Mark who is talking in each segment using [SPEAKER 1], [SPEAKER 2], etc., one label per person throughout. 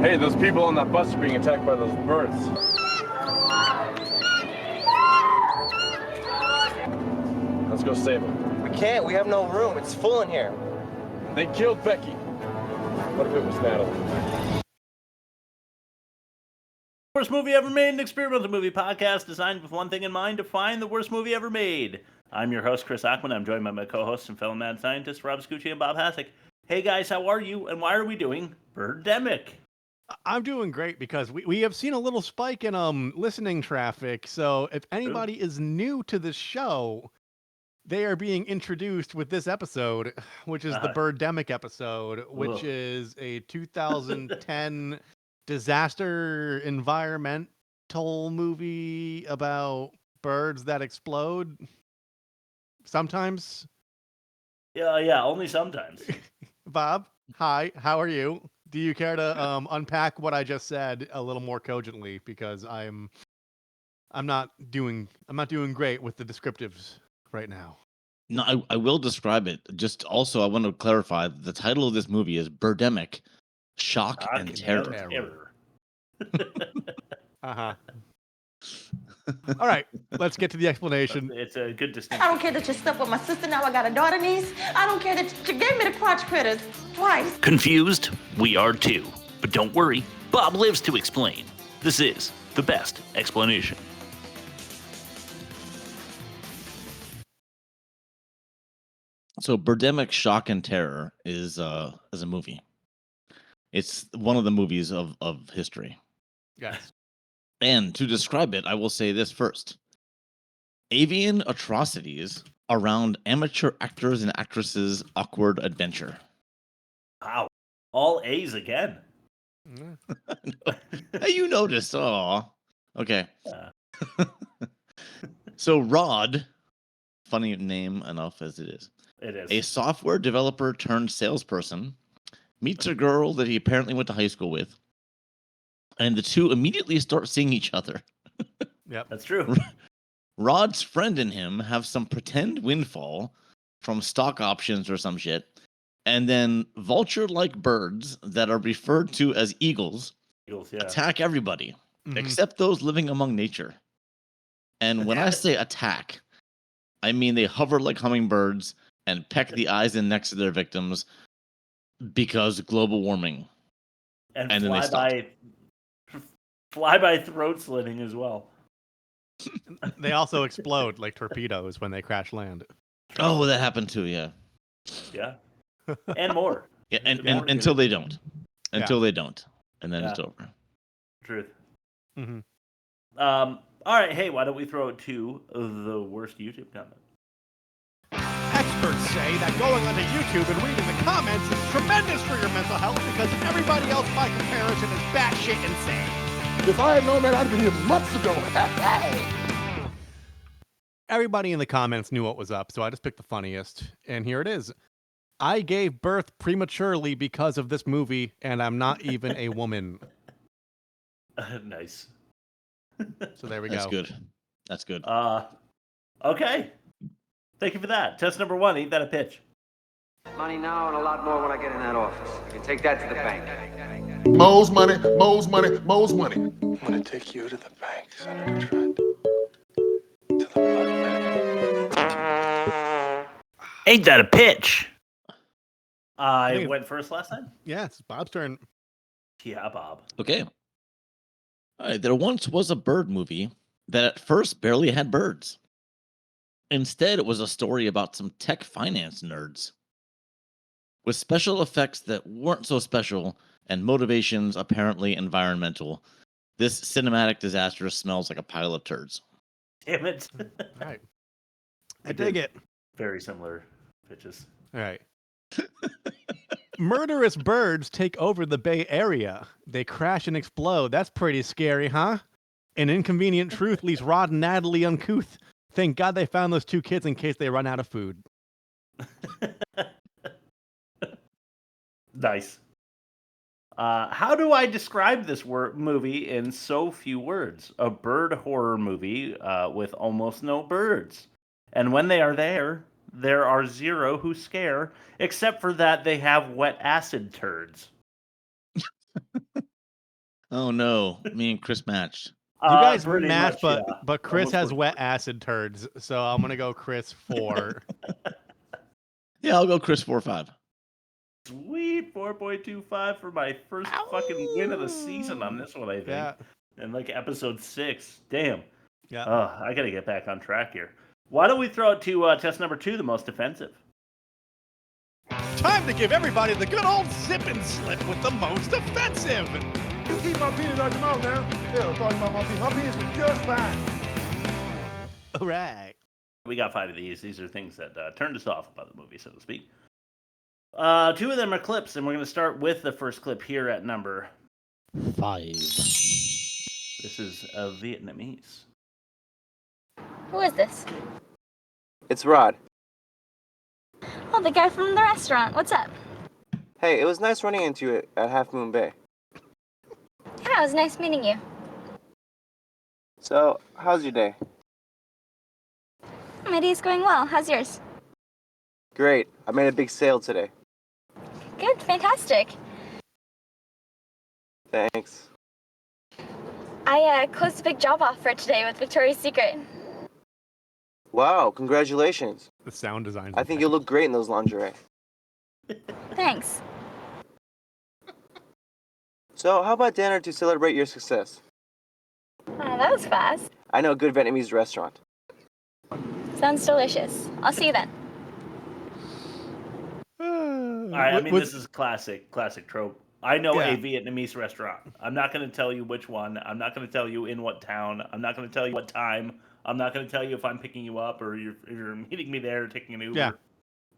[SPEAKER 1] Hey, those people on that bus are being attacked by those birds. Let's go save them.
[SPEAKER 2] We can't. We have no room. It's full in here.
[SPEAKER 1] They killed Becky. What if it was Natalie?
[SPEAKER 3] Worst movie ever made, an experimental movie podcast designed with one thing in mind: to find the worst movie ever made. I'm your host, Chris Ackman. I'm joined by my co-hosts and fellow mad scientists, Rob Scucci and Bob Hasek. Hey guys, how are you? And why are we doing Birdemic?
[SPEAKER 4] I'm doing great because we have seen a little spike in listening traffic. So if anybody is new to this show, they are being introduced with this episode, which is the Birdemic episode, which is a 2010 disaster environmental movie about birds that explode. Sometimes.
[SPEAKER 3] Yeah, only sometimes.
[SPEAKER 4] Bob, hi, how are you? Do you care to unpack what I just said a little more cogently, because I'm not doing great with the descriptives right now.
[SPEAKER 5] No, I will describe it. Just also, I want to clarify the title of this movie is Birdemic, Shock and Terror.
[SPEAKER 4] Uh-huh. All right, let's get to the explanation.
[SPEAKER 3] It's a good distinction.
[SPEAKER 6] I don't care that you slept with my sister, now I got a daughter niece. I don't care that you gave me the crotch critters twice.
[SPEAKER 7] Confused? We are too. But don't worry, Bob lives to explain. This is the best explanation.
[SPEAKER 5] So Birdemic, Shock and Terror is a movie. It's one of the movies of history.
[SPEAKER 4] Yes.
[SPEAKER 5] And to describe it, I will say this first. Avian atrocities around amateur actors and actresses' awkward adventure.
[SPEAKER 3] Wow. All A's again.
[SPEAKER 5] Hey, you noticed. Oh, okay. So Rod, funny name enough as it is.
[SPEAKER 3] It is.
[SPEAKER 5] A software developer turned salesperson meets a girl that he apparently went to high school with. And the two immediately start seeing each other.
[SPEAKER 4] Yep,
[SPEAKER 3] that's true.
[SPEAKER 5] Rod's friend and him have some pretend windfall from stock options or some shit. And then vulture-like birds that are referred to as eagles attack everybody, except those living among nature. And when I say attack, I mean they hover like hummingbirds and peck the eyes and necks of their victims because global warming.
[SPEAKER 3] And
[SPEAKER 5] then they stop.
[SPEAKER 3] Fly by throat slitting as well.
[SPEAKER 4] They also explode like torpedoes when they crash land.
[SPEAKER 5] Oh, that happened too, yeah.
[SPEAKER 3] Yeah. And more.
[SPEAKER 5] Yeah, and until they don't. Until they don't. And then it's over.
[SPEAKER 3] Truth.
[SPEAKER 4] Mm-hmm.
[SPEAKER 3] All right, hey, why don't we throw it to the worst YouTube comment?
[SPEAKER 4] Experts say that going onto YouTube and reading the comments is tremendous for your mental health because everybody else by comparison is batshit insane.
[SPEAKER 8] If I had known that, I'd been here months ago.
[SPEAKER 4] Everybody in the comments knew what was up, so I just picked the funniest. And here it is. I gave birth prematurely because of this movie, and I'm not even a woman.
[SPEAKER 3] Nice.
[SPEAKER 4] So there we go.
[SPEAKER 5] That's good. That's good.
[SPEAKER 3] Okay. Thank you for that. Test number 1, ain't that a pitch?
[SPEAKER 9] Money now and a lot more when I get in that office. I can take that to the bank.
[SPEAKER 8] Mo's money, Mo's money, Mo's money.
[SPEAKER 1] I'm gonna take you to the bank, Senator Trent. To the blood.
[SPEAKER 7] Ain't that a pitch?
[SPEAKER 3] I went first last time?
[SPEAKER 4] Yeah, it's Bob's turn.
[SPEAKER 3] Yeah, Bob.
[SPEAKER 5] Okay. All right. There once was a bird movie that at first barely had birds. Instead, it was a story about some tech finance nerds with special effects that weren't so special and motivations apparently environmental. This cinematic disaster smells like a pile of turds.
[SPEAKER 3] Damn it.
[SPEAKER 4] All right. I dig it.
[SPEAKER 3] Very similar pitches.
[SPEAKER 4] All right. Murderous birds take over the Bay Area. They crash and explode. That's pretty scary, huh? An inconvenient truth leaves Rod and Natalie uncouth. Thank God they found those two kids in case they run out of food.
[SPEAKER 3] Nice. How do I describe this movie in so few words? A bird horror movie with almost no birds. And when they are there are zero who scare, except for that they have wet acid turds.
[SPEAKER 5] Oh no, me and Chris matched.
[SPEAKER 4] You guys
[SPEAKER 3] Pretty
[SPEAKER 4] match,
[SPEAKER 3] much,
[SPEAKER 4] but Chris
[SPEAKER 3] Almost
[SPEAKER 4] has
[SPEAKER 3] for-
[SPEAKER 4] wet acid turds, so I'm gonna go Chris 4.
[SPEAKER 5] Yeah, I'll go Chris 4-5.
[SPEAKER 3] Sweet 4.25 for my first fucking win of the season on this one, I think.
[SPEAKER 4] Yeah.
[SPEAKER 3] And like episode 6. Damn.
[SPEAKER 4] Yeah.
[SPEAKER 3] I gotta get back on track here. Why don't we throw it to test number 2, the most offensive?
[SPEAKER 4] Time to give everybody the good old sip and slip with the most offensive.
[SPEAKER 8] You keep my penis out your mouth now. Hell, talking about my penis. My penis was just fine.
[SPEAKER 4] All right.
[SPEAKER 3] We got 5 of these. These are things that turned us off about the movie, so to speak. 2 of them are clips, and we're going to start with the first clip here at number
[SPEAKER 5] 5.
[SPEAKER 3] This is Vietnamese.
[SPEAKER 10] Who is this?
[SPEAKER 2] It's Rod.
[SPEAKER 10] Oh, the guy from the restaurant. What's up?
[SPEAKER 2] Hey, it was nice running into you at Half Moon Bay.
[SPEAKER 10] Yeah, it was nice meeting you.
[SPEAKER 2] So, how's your day?
[SPEAKER 10] My day's going well. How's yours?
[SPEAKER 2] Great. I made a big sale today.
[SPEAKER 10] Good, fantastic.
[SPEAKER 2] Thanks.
[SPEAKER 10] I closed a big job offer today with Victoria's Secret.
[SPEAKER 2] Wow, congratulations.
[SPEAKER 4] The sound design.
[SPEAKER 2] I think you'll look great in those lingerie.
[SPEAKER 10] Thanks.
[SPEAKER 2] So, how about dinner to celebrate your success?
[SPEAKER 10] That was fast.
[SPEAKER 2] I know a good Vietnamese restaurant.
[SPEAKER 10] Sounds delicious. I'll see you then.
[SPEAKER 3] I mean, this is classic trope. I know
[SPEAKER 4] Yeah.
[SPEAKER 3] a Vietnamese restaurant. I'm not going to tell you which one. I'm not going to tell you in what town. I'm not going to tell you what time. I'm not going to tell you if I'm picking you up or you're meeting me there or taking an Uber.
[SPEAKER 4] Yeah.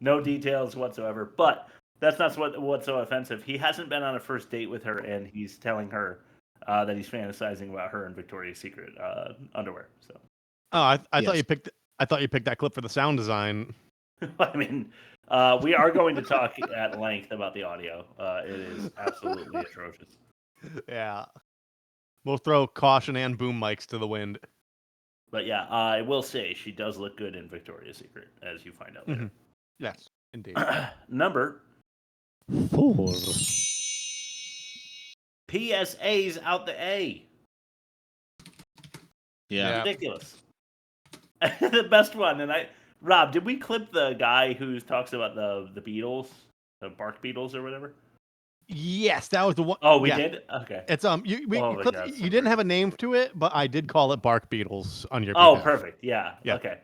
[SPEAKER 3] No details whatsoever. But that's not what's so offensive. He hasn't been on a first date with her, and he's telling her that he's fantasizing about her in Victoria's Secret underwear. So.
[SPEAKER 4] Oh, I
[SPEAKER 5] Yes.
[SPEAKER 4] thought you picked. I thought you picked that clip for the sound design.
[SPEAKER 3] I mean, we are going to talk at length about the audio. It is absolutely atrocious.
[SPEAKER 4] Yeah. We'll throw caution and boom mics to the wind.
[SPEAKER 3] But yeah, I will say she does look good in Victoria's Secret, as you find out later.
[SPEAKER 4] Yes, indeed.
[SPEAKER 3] Number
[SPEAKER 5] 4.
[SPEAKER 3] PSAs out the A.
[SPEAKER 5] Yeah.
[SPEAKER 3] Ridiculous. The best one, and Rob, did we clip the guy who talks about the beetles, the bark beetles or whatever?
[SPEAKER 4] Yes, that was the one.
[SPEAKER 3] Oh, we
[SPEAKER 4] yeah.
[SPEAKER 3] did. Okay.
[SPEAKER 4] It's you
[SPEAKER 3] my
[SPEAKER 4] clipped,
[SPEAKER 3] God,
[SPEAKER 4] you
[SPEAKER 3] so
[SPEAKER 4] didn't
[SPEAKER 3] great.
[SPEAKER 4] have a name to it, but I did call it bark beetles on your.
[SPEAKER 3] Oh,
[SPEAKER 4] behalf.
[SPEAKER 3] perfect. Yeah.
[SPEAKER 4] Yeah.
[SPEAKER 3] Okay.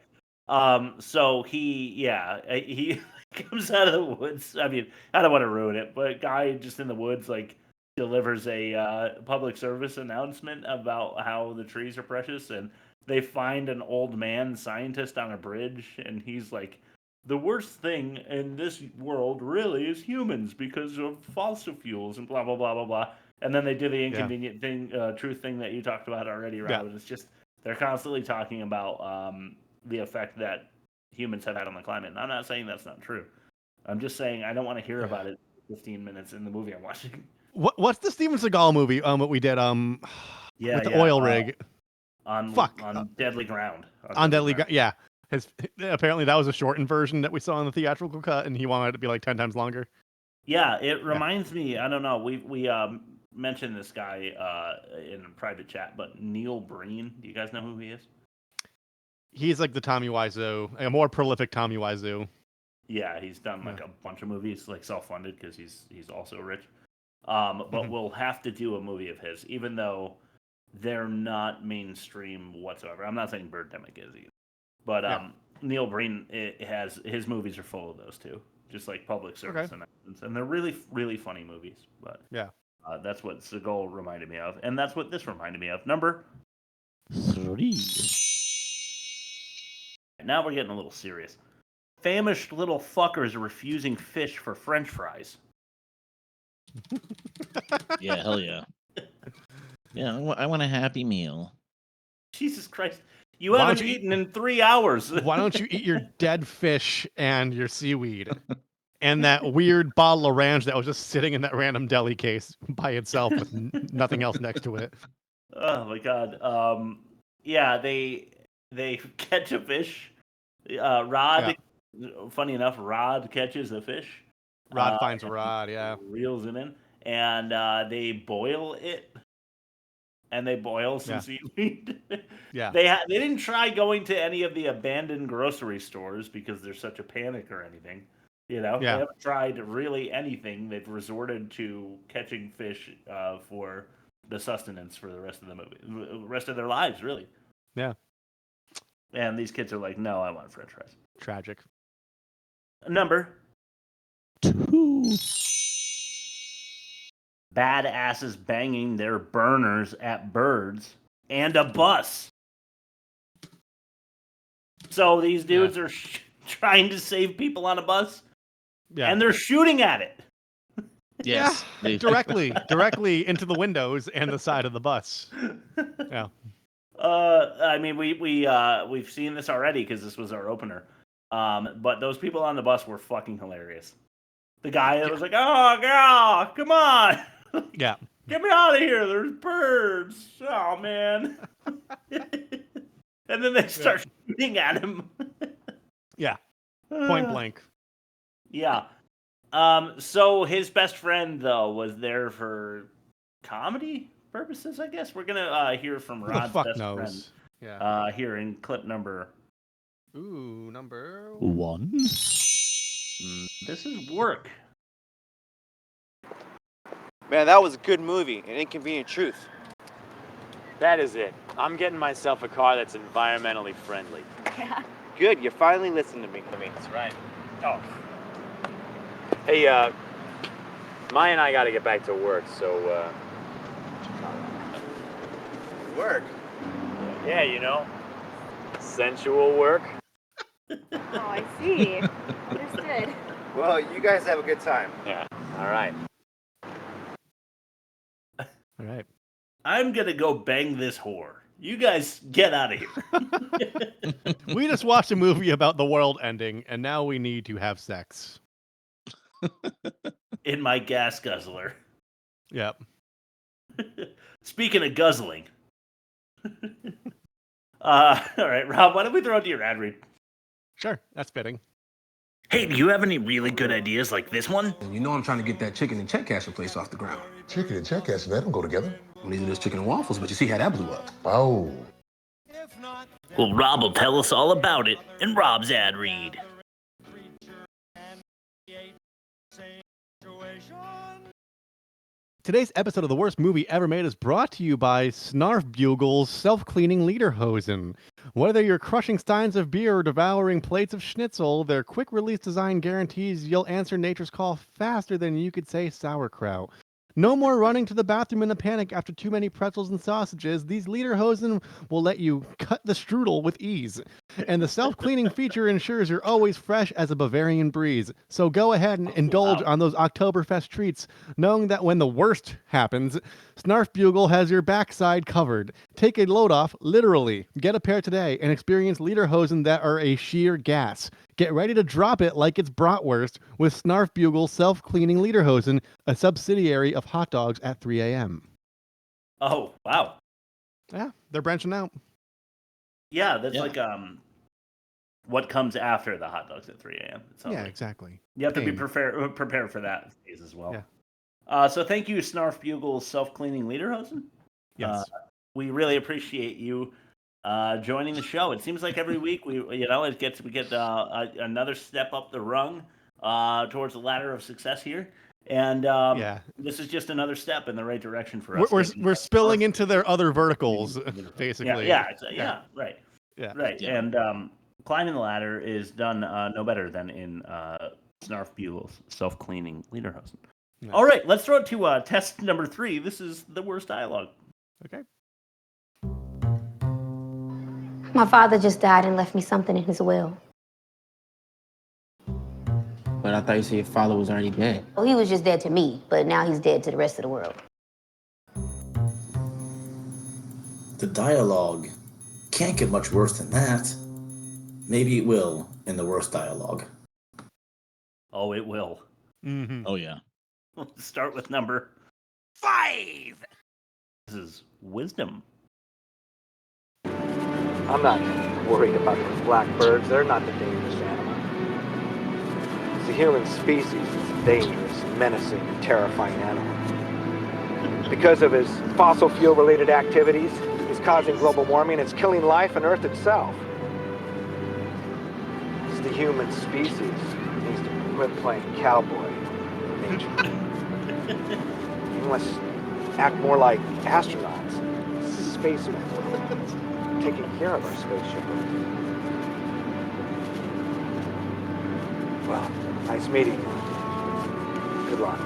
[SPEAKER 3] So he comes out of the woods. I mean, I don't want to ruin it, but a guy just in the woods like delivers a public service announcement about how the trees are precious, and they find an old man scientist on a bridge, and he's like, the worst thing in this world really is humans because of fossil fuels and blah blah blah blah blah. And then they do the inconvenient truth thing that you talked about already, Rob. And it's just they're constantly talking about the effect that humans have had on the climate. And I'm not saying that's not true. I'm just saying I don't want to hear about it 15 minutes in the movie I'm watching.
[SPEAKER 4] What's the Steven Seagal movie? What we did with the oil rig
[SPEAKER 3] on Deadly Ground.
[SPEAKER 4] On Deadly Ground. Yeah. Apparently that was a shortened version that we saw in the theatrical cut, and he wanted it to be like 10 times longer.
[SPEAKER 3] Yeah, it reminds me. I don't know. We mentioned this guy in a private chat, but Neil Breen. Do you guys know who he is?
[SPEAKER 4] He's like the Tommy Wiseau, a more prolific Tommy Wiseau.
[SPEAKER 3] Yeah, he's done like a bunch of movies, like self-funded, because he's also rich. But we'll have to do a movie of his, even though they're not mainstream whatsoever. I'm not saying Birdemic is either. But Neil Breen has his movies are full of those too, just like public service announcements, and they're really really funny movies. But that's what Seagal reminded me of, and that's what this reminded me of. Number
[SPEAKER 5] 3.
[SPEAKER 3] Now we're getting a little serious. Famished little fuckers are refusing fish for French fries.
[SPEAKER 5] Yeah, hell yeah. Yeah, I want a Happy Meal.
[SPEAKER 3] Jesus Christ. You haven't eaten in 3 hours.
[SPEAKER 4] Why don't you eat your dead fish and your seaweed and that weird bottle of ranch that was just sitting in that random deli case by itself with nothing else next to it?
[SPEAKER 3] Oh my God. Yeah, they catch a fish. Rod, funny enough, Rod catches a fish.
[SPEAKER 4] Rod finds a rod,
[SPEAKER 3] reels it in, and they boil it and they boil some seaweed.
[SPEAKER 4] Yeah.
[SPEAKER 3] They didn't try going to any of the abandoned grocery stores because there's such a panic or anything. You know, they haven't tried really anything. They've resorted to catching fish for the sustenance for the rest of the rest of their lives, really.
[SPEAKER 4] Yeah.
[SPEAKER 3] And these kids are like, no, I want French fries.
[SPEAKER 4] Tragic.
[SPEAKER 3] Number 2. Badasses banging their burners at birds and a bus. So these dudes are trying to save people on a bus, and they're shooting at it.
[SPEAKER 5] Yes,
[SPEAKER 4] directly into the windows and the side of the bus. Yeah.
[SPEAKER 3] I mean, we've seen this already because this was our opener. But those people on the bus were fucking hilarious. The guy that was like, "Oh, girl, come on,
[SPEAKER 4] yeah,
[SPEAKER 3] get me out of here. There's birds. Oh man." And then they start shooting at him.
[SPEAKER 4] Yeah. Point blank.
[SPEAKER 3] Yeah. So his best friend though was there for comedy purposes, I guess. We're gonna hear from Rod's best friend.
[SPEAKER 4] Yeah.
[SPEAKER 3] Here in clip number.
[SPEAKER 4] Number
[SPEAKER 5] 1.
[SPEAKER 3] This is work.
[SPEAKER 2] Man, that was a good movie. An inconvenient truth.
[SPEAKER 11] That is it. I'm getting myself a car that's environmentally friendly.
[SPEAKER 10] Yeah.
[SPEAKER 2] Good, you finally listened to me.
[SPEAKER 11] That's right. Oh. Hey, Maya and I got to get back to work, so,
[SPEAKER 2] Work?
[SPEAKER 11] Yeah, you know, sensual work.
[SPEAKER 10] Oh, I see. Understood.
[SPEAKER 2] Well, you guys have a good time.
[SPEAKER 11] Yeah, all right.
[SPEAKER 4] All right.
[SPEAKER 3] I'm gonna go bang this whore. You guys get out of here.
[SPEAKER 4] We just watched a movie about the world ending, and now we need to have sex.
[SPEAKER 3] In my gas guzzler.
[SPEAKER 4] Yep.
[SPEAKER 3] Speaking of guzzling. All right, Rob, why don't we throw it to your ad read?
[SPEAKER 4] Sure, that's fitting.
[SPEAKER 7] Hey, do you have any really good ideas like this one?
[SPEAKER 12] And you know I'm trying to get that chicken and check casher place off the ground.
[SPEAKER 8] Chicken and check casher, they don't go together.
[SPEAKER 12] Well, neither does chicken and waffles, but you see how that blew up.
[SPEAKER 8] Oh.
[SPEAKER 7] Well, Rob will tell us all about it in Rob's ad read.
[SPEAKER 4] Today's episode of The Worst Movie Ever Made is brought to you by Snarf Bugle's self-cleaning lederhosen. Whether you're crushing steins of beer or devouring plates of schnitzel, their quick-release design guarantees you'll answer nature's call faster than you could say sauerkraut. No more running to the bathroom in a panic after too many pretzels and sausages. These lederhosen will let you cut the strudel with ease. And the self-cleaning feature ensures you're always fresh as a Bavarian breeze. So go ahead and indulge on those Oktoberfest treats, knowing that when the worst happens, Snarf Bugle has your backside covered. Take a load off, literally. Get a pair today and experience lederhosen that are a sheer gas. Get ready to drop it like it's bratwurst with Snarf Bugle self-cleaning lederhosen, a subsidiary of Hot Dogs at 3 a.m.
[SPEAKER 3] Oh, wow.
[SPEAKER 4] Yeah, they're branching out.
[SPEAKER 3] Yeah, that's like what comes after the Hot Dogs at 3 a.m.
[SPEAKER 4] Yeah, exactly.
[SPEAKER 3] You have to be prepared for that phase as well.
[SPEAKER 4] Yeah.
[SPEAKER 3] So thank you, Snarf Bugle's self-cleaning lederhosen.
[SPEAKER 4] Yes.
[SPEAKER 3] We really appreciate you joining the show. It seems like every week we get another step up the rung towards the ladder of success here, and this is just another step in the right direction for us.
[SPEAKER 4] We're spilling into their other verticals, basically.
[SPEAKER 3] Right.
[SPEAKER 4] Yeah.
[SPEAKER 3] Right.
[SPEAKER 4] Yeah.
[SPEAKER 3] And climbing the ladder is done no better than in Snarf Bugle's self-cleaning lederhosen. Yeah. All right, let's throw it to test number 3. This is the worst dialogue.
[SPEAKER 4] Okay.
[SPEAKER 13] My father just died and left me something in his will.
[SPEAKER 14] But I thought you said your father was already dead.
[SPEAKER 13] Well, he was just dead to me, but now he's dead to the rest of the world.
[SPEAKER 15] The dialogue can't get much worse than that. Maybe it will in the worst dialogue.
[SPEAKER 3] Oh, it will.
[SPEAKER 4] Mm-hmm.
[SPEAKER 5] Oh, yeah.
[SPEAKER 3] We'll start with number 5. This is wisdom.
[SPEAKER 11] I'm not worried about those blackbirds. They're not the dangerous animal. It's the human species that's the dangerous, menacing, and terrifying animal.
[SPEAKER 16] Because of his fossil fuel-related activities, he's causing global warming. It's killing life and Earth itself. It's the human species needs to quit playing cowboy in nature. We must act more like astronauts, spacemen, taking care of our spaceship. Well, nice meeting you. Good luck.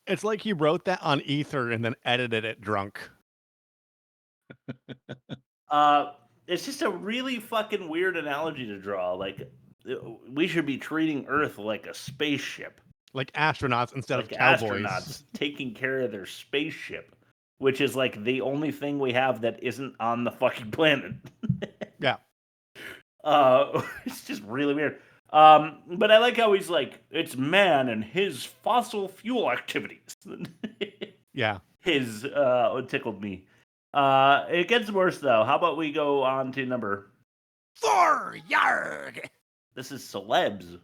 [SPEAKER 4] It's like he wrote that on Ether and then edited it drunk.
[SPEAKER 3] It's just a really fucking weird analogy to draw. Like, we should be treating Earth like a spaceship.
[SPEAKER 4] Like astronauts instead
[SPEAKER 3] like
[SPEAKER 4] of cowboys.
[SPEAKER 3] Astronauts taking care of their spaceship, which is like the only thing we have that isn't on the fucking planet.
[SPEAKER 4] Yeah.
[SPEAKER 3] It's just really weird. But I like how he's like, it's man and his fossil fuel activities.
[SPEAKER 4] Yeah.
[SPEAKER 3] His it tickled me. It gets worse though. How about we go on to number
[SPEAKER 4] 4? Yarg!
[SPEAKER 3] This is celebs.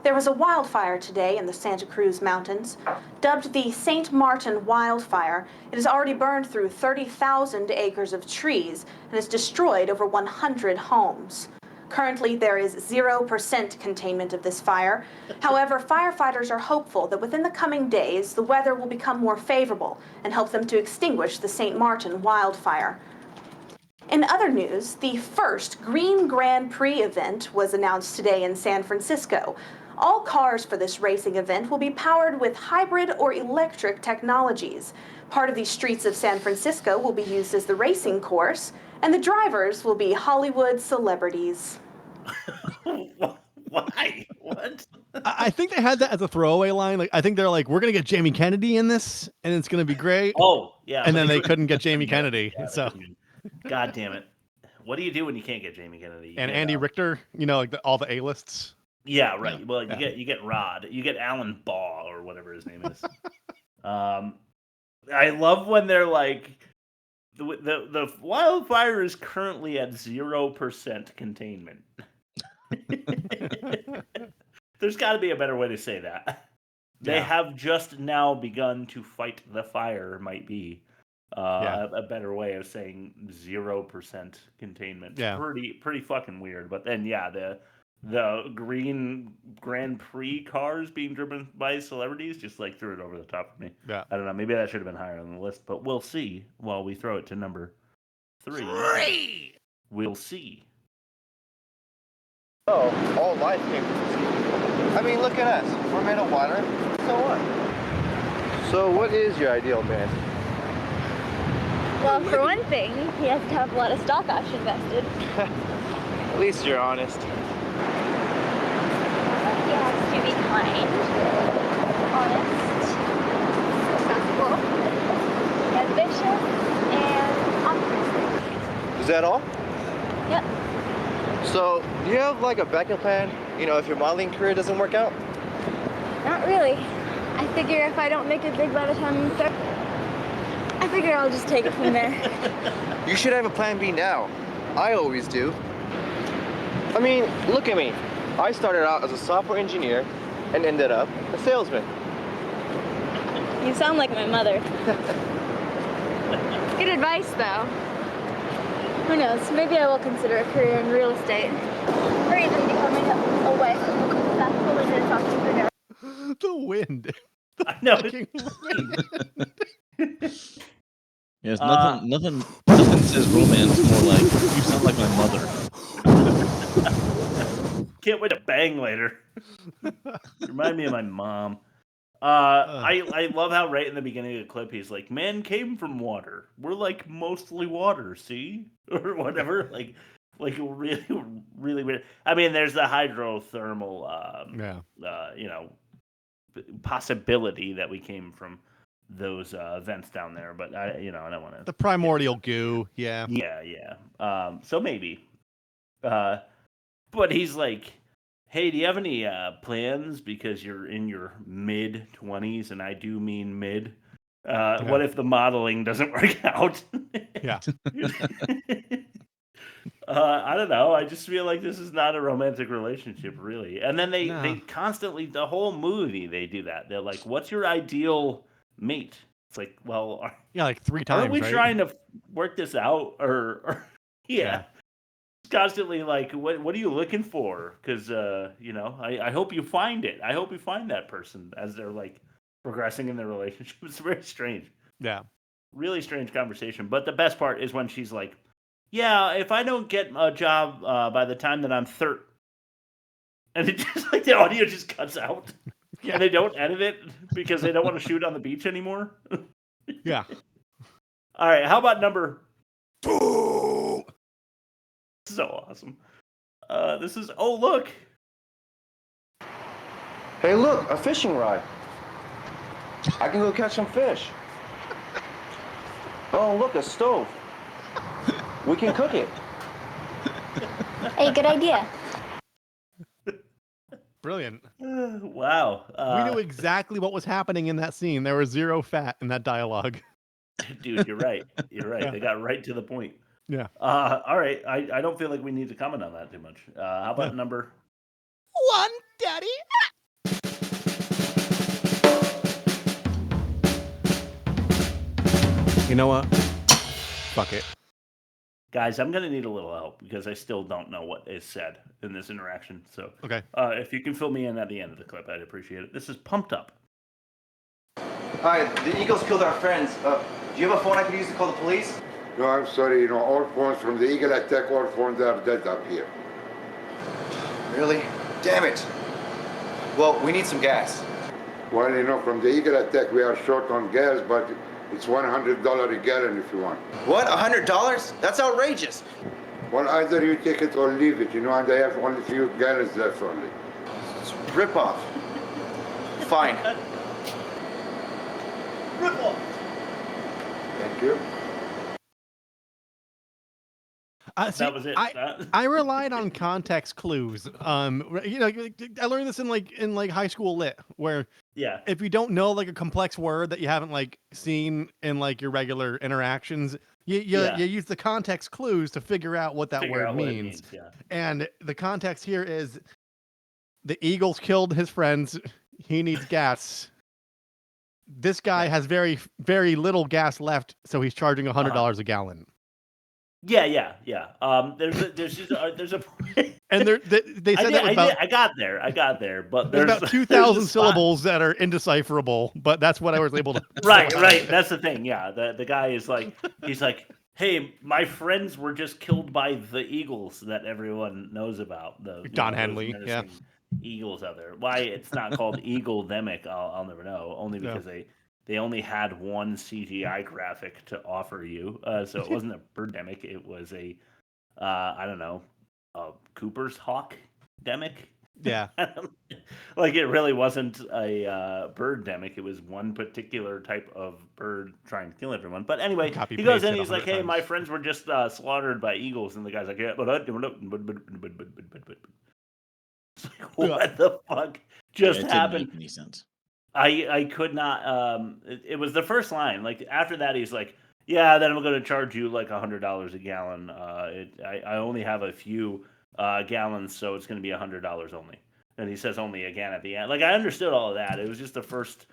[SPEAKER 17] There was a wildfire today in the Santa Cruz Mountains. Dubbed the St. Martin Wildfire, it has already burned through 30,000 acres of trees and has destroyed over 100 homes. Currently, there is 0% containment of this fire. However, firefighters are hopeful that within the coming days, the weather will become more favorable and help them to extinguish the St. Martin wildfire. In other news, the first Green Grand Prix event was announced today in San Francisco. All cars for this racing event will be powered with hybrid or electric technologies. Part of the streets of San Francisco will be used as the racing course, and the drivers will be Hollywood celebrities.
[SPEAKER 3] Why? What?
[SPEAKER 4] I think they had that as a throwaway line. Like, I think they're like, we're going to get Jamie Kennedy in this, and it's going to be great.
[SPEAKER 3] Oh, yeah.
[SPEAKER 4] And then they couldn't get Jamie Kennedy. So,
[SPEAKER 3] God damn it. What do you do when you can't get Jamie Kennedy? You
[SPEAKER 4] and
[SPEAKER 3] get,
[SPEAKER 4] Andy Richter, you know, like all the A-lists.
[SPEAKER 3] Yeah, right. Yeah. Well, you get Rod, you get Alan Baugh or whatever his name is. I love when they're like, the wildfire is currently at 0% containment. There's got to be a better way to say that. They have just now begun to fight the fire. Might be a better way of saying 0% containment.
[SPEAKER 4] Yeah.
[SPEAKER 3] Pretty fucking weird. But then the green Grand Prix cars being driven by celebrities just like threw it over the top of me.
[SPEAKER 4] Yeah.
[SPEAKER 3] I don't know. Maybe that should have been higher on the list, but we'll see while we throw it to number 3. We'll see.
[SPEAKER 2] Oh, all life came from the sea. I mean, look at us. We're made of water. So what? So what is your ideal man?
[SPEAKER 10] Well, for one thing, he has to have a lot of stock option vested.
[SPEAKER 2] At least you're honest.
[SPEAKER 10] He has to be kind, honest, accessible, ambitious, and optimistic.
[SPEAKER 2] Is that all?
[SPEAKER 10] Yep.
[SPEAKER 2] So, do you have like a backup plan? You know, if your modeling career doesn't work out?
[SPEAKER 10] Not really. I figure if I don't make it big by the time I'm 30, I figure I'll just take it from there.
[SPEAKER 2] You should have a plan B now. I always do. I mean, look at me. I started out as a software engineer and ended up a salesman.
[SPEAKER 10] You sound like my mother. Good advice, though. Who knows? Maybe I will consider a career in real estate. Or even becoming a wife of a successful business entrepreneur.
[SPEAKER 4] The wind.
[SPEAKER 3] I know.
[SPEAKER 5] Yes, nothing says romance more like, you sound like my mother.
[SPEAKER 3] Can't wait to bang later. Remind me of my mom. I love how right in the beginning of the clip he's like, "Man came from water. We're like mostly water, see?" Or whatever. Like really, really weird. I mean, there's the hydrothermal, possibility that we came from those vents down there, but I don't want to.
[SPEAKER 4] The primordial goo, yeah.
[SPEAKER 3] Yeah. So maybe. But he's like, hey, do you have any plans? Because you're in your mid-20s, and I do mean mid. What if the modeling doesn't work out?
[SPEAKER 4] Yeah.
[SPEAKER 3] I don't know. I just feel like this is not a romantic relationship, really. And then they constantly, the whole movie, they do that. They're like, "What's your ideal mate?" It's like, well,
[SPEAKER 4] like 3 times.
[SPEAKER 3] Aren't we
[SPEAKER 4] right?
[SPEAKER 3] trying to work this out? Or yeah. Constantly like, what are you looking for? Because I hope you find it. I hope you find that person as they're like progressing in their relationship. It's very strange.
[SPEAKER 4] Yeah.
[SPEAKER 3] Really strange conversation. But the best part is when she's like, yeah, if I don't get a job by the time that I'm 30, and it just like the audio just cuts out, and they don't edit it because they don't want to shoot on the beach anymore.
[SPEAKER 4] Yeah.
[SPEAKER 3] All right, how about number 2? So awesome. This is look.
[SPEAKER 2] Hey, look, a fishing rod. I can go catch some fish. Oh, look, a stove. We can cook it.
[SPEAKER 10] Hey, good idea.
[SPEAKER 4] Brilliant.
[SPEAKER 3] Wow.
[SPEAKER 4] We knew exactly what was happening in that scene. There was 0 fat in that dialogue.
[SPEAKER 3] Dude, you're right. You're right. They got right to the point.
[SPEAKER 4] Yeah.
[SPEAKER 3] All right. I don't feel like we need to comment on that too much. How about number
[SPEAKER 4] 1, Daddy? You know what? Fuck it.
[SPEAKER 3] Guys, I'm going to need a little help because I still don't know what is said in this interaction. So,
[SPEAKER 4] okay.
[SPEAKER 3] If you can fill me in at the end of the clip, I'd appreciate it. This is Pumped Up.
[SPEAKER 2] Hi, the Eagles killed our friends. Do you have a phone I could use to call the police?
[SPEAKER 18] No, I'm sorry. All phones from the Eagle attack, all phones are dead up here.
[SPEAKER 2] Really? Damn it. Well, we need some gas.
[SPEAKER 18] Well, from the Eagle attack, we are short on gas, but it's $100 a gallon if you want.
[SPEAKER 2] What? $100? That's outrageous.
[SPEAKER 18] Well, either you take it or leave it, and I have only a few gallons left only.
[SPEAKER 2] It's rip off. Fine.
[SPEAKER 3] Rip off.
[SPEAKER 18] Thank you.
[SPEAKER 3] See, that was it.
[SPEAKER 4] I relied on context clues. I learned this in high school lit, where if you don't know like a complex word that you haven't like seen in like your regular interactions, you use the context clues to figure out what that word means. And the context here is the Eagles killed his friends. He needs gas. This guy has very, very little gas left, so he's charging $100 a gallon.
[SPEAKER 3] Yeah. There's a
[SPEAKER 4] and they said
[SPEAKER 3] I got there, but
[SPEAKER 4] there's about 2,000 syllables that are indecipherable. But that's what I was able to.
[SPEAKER 3] Right. That's the thing. Yeah, the guy is like, he's like, hey, my friends were just killed by the Eagles that everyone knows about. The
[SPEAKER 4] Don Henley,
[SPEAKER 3] Eagles out there. Why it's not called Eagle-demic, I'll never know. Only because they only had one CGI graphic to offer you. So it wasn't a Birdemic. It was a, I don't know, a Cooper's Hawk demic.
[SPEAKER 4] Yeah.
[SPEAKER 3] Like it really wasn't a Birdemic. It was one particular type of bird trying to kill everyone. But anyway, he goes in, he's like, hey, my friends were just slaughtered by eagles. And the guy's like, yeah, but what the fuck just happened?
[SPEAKER 5] Didn't make any sense.
[SPEAKER 3] I could not. It was the first line. Like after that, he's like, "Yeah, then I'm going to charge you like $100 a gallon. I only have a few gallons, so it's going to be $100 only." And he says "only" again at the end. Like I understood all of that. It was just the first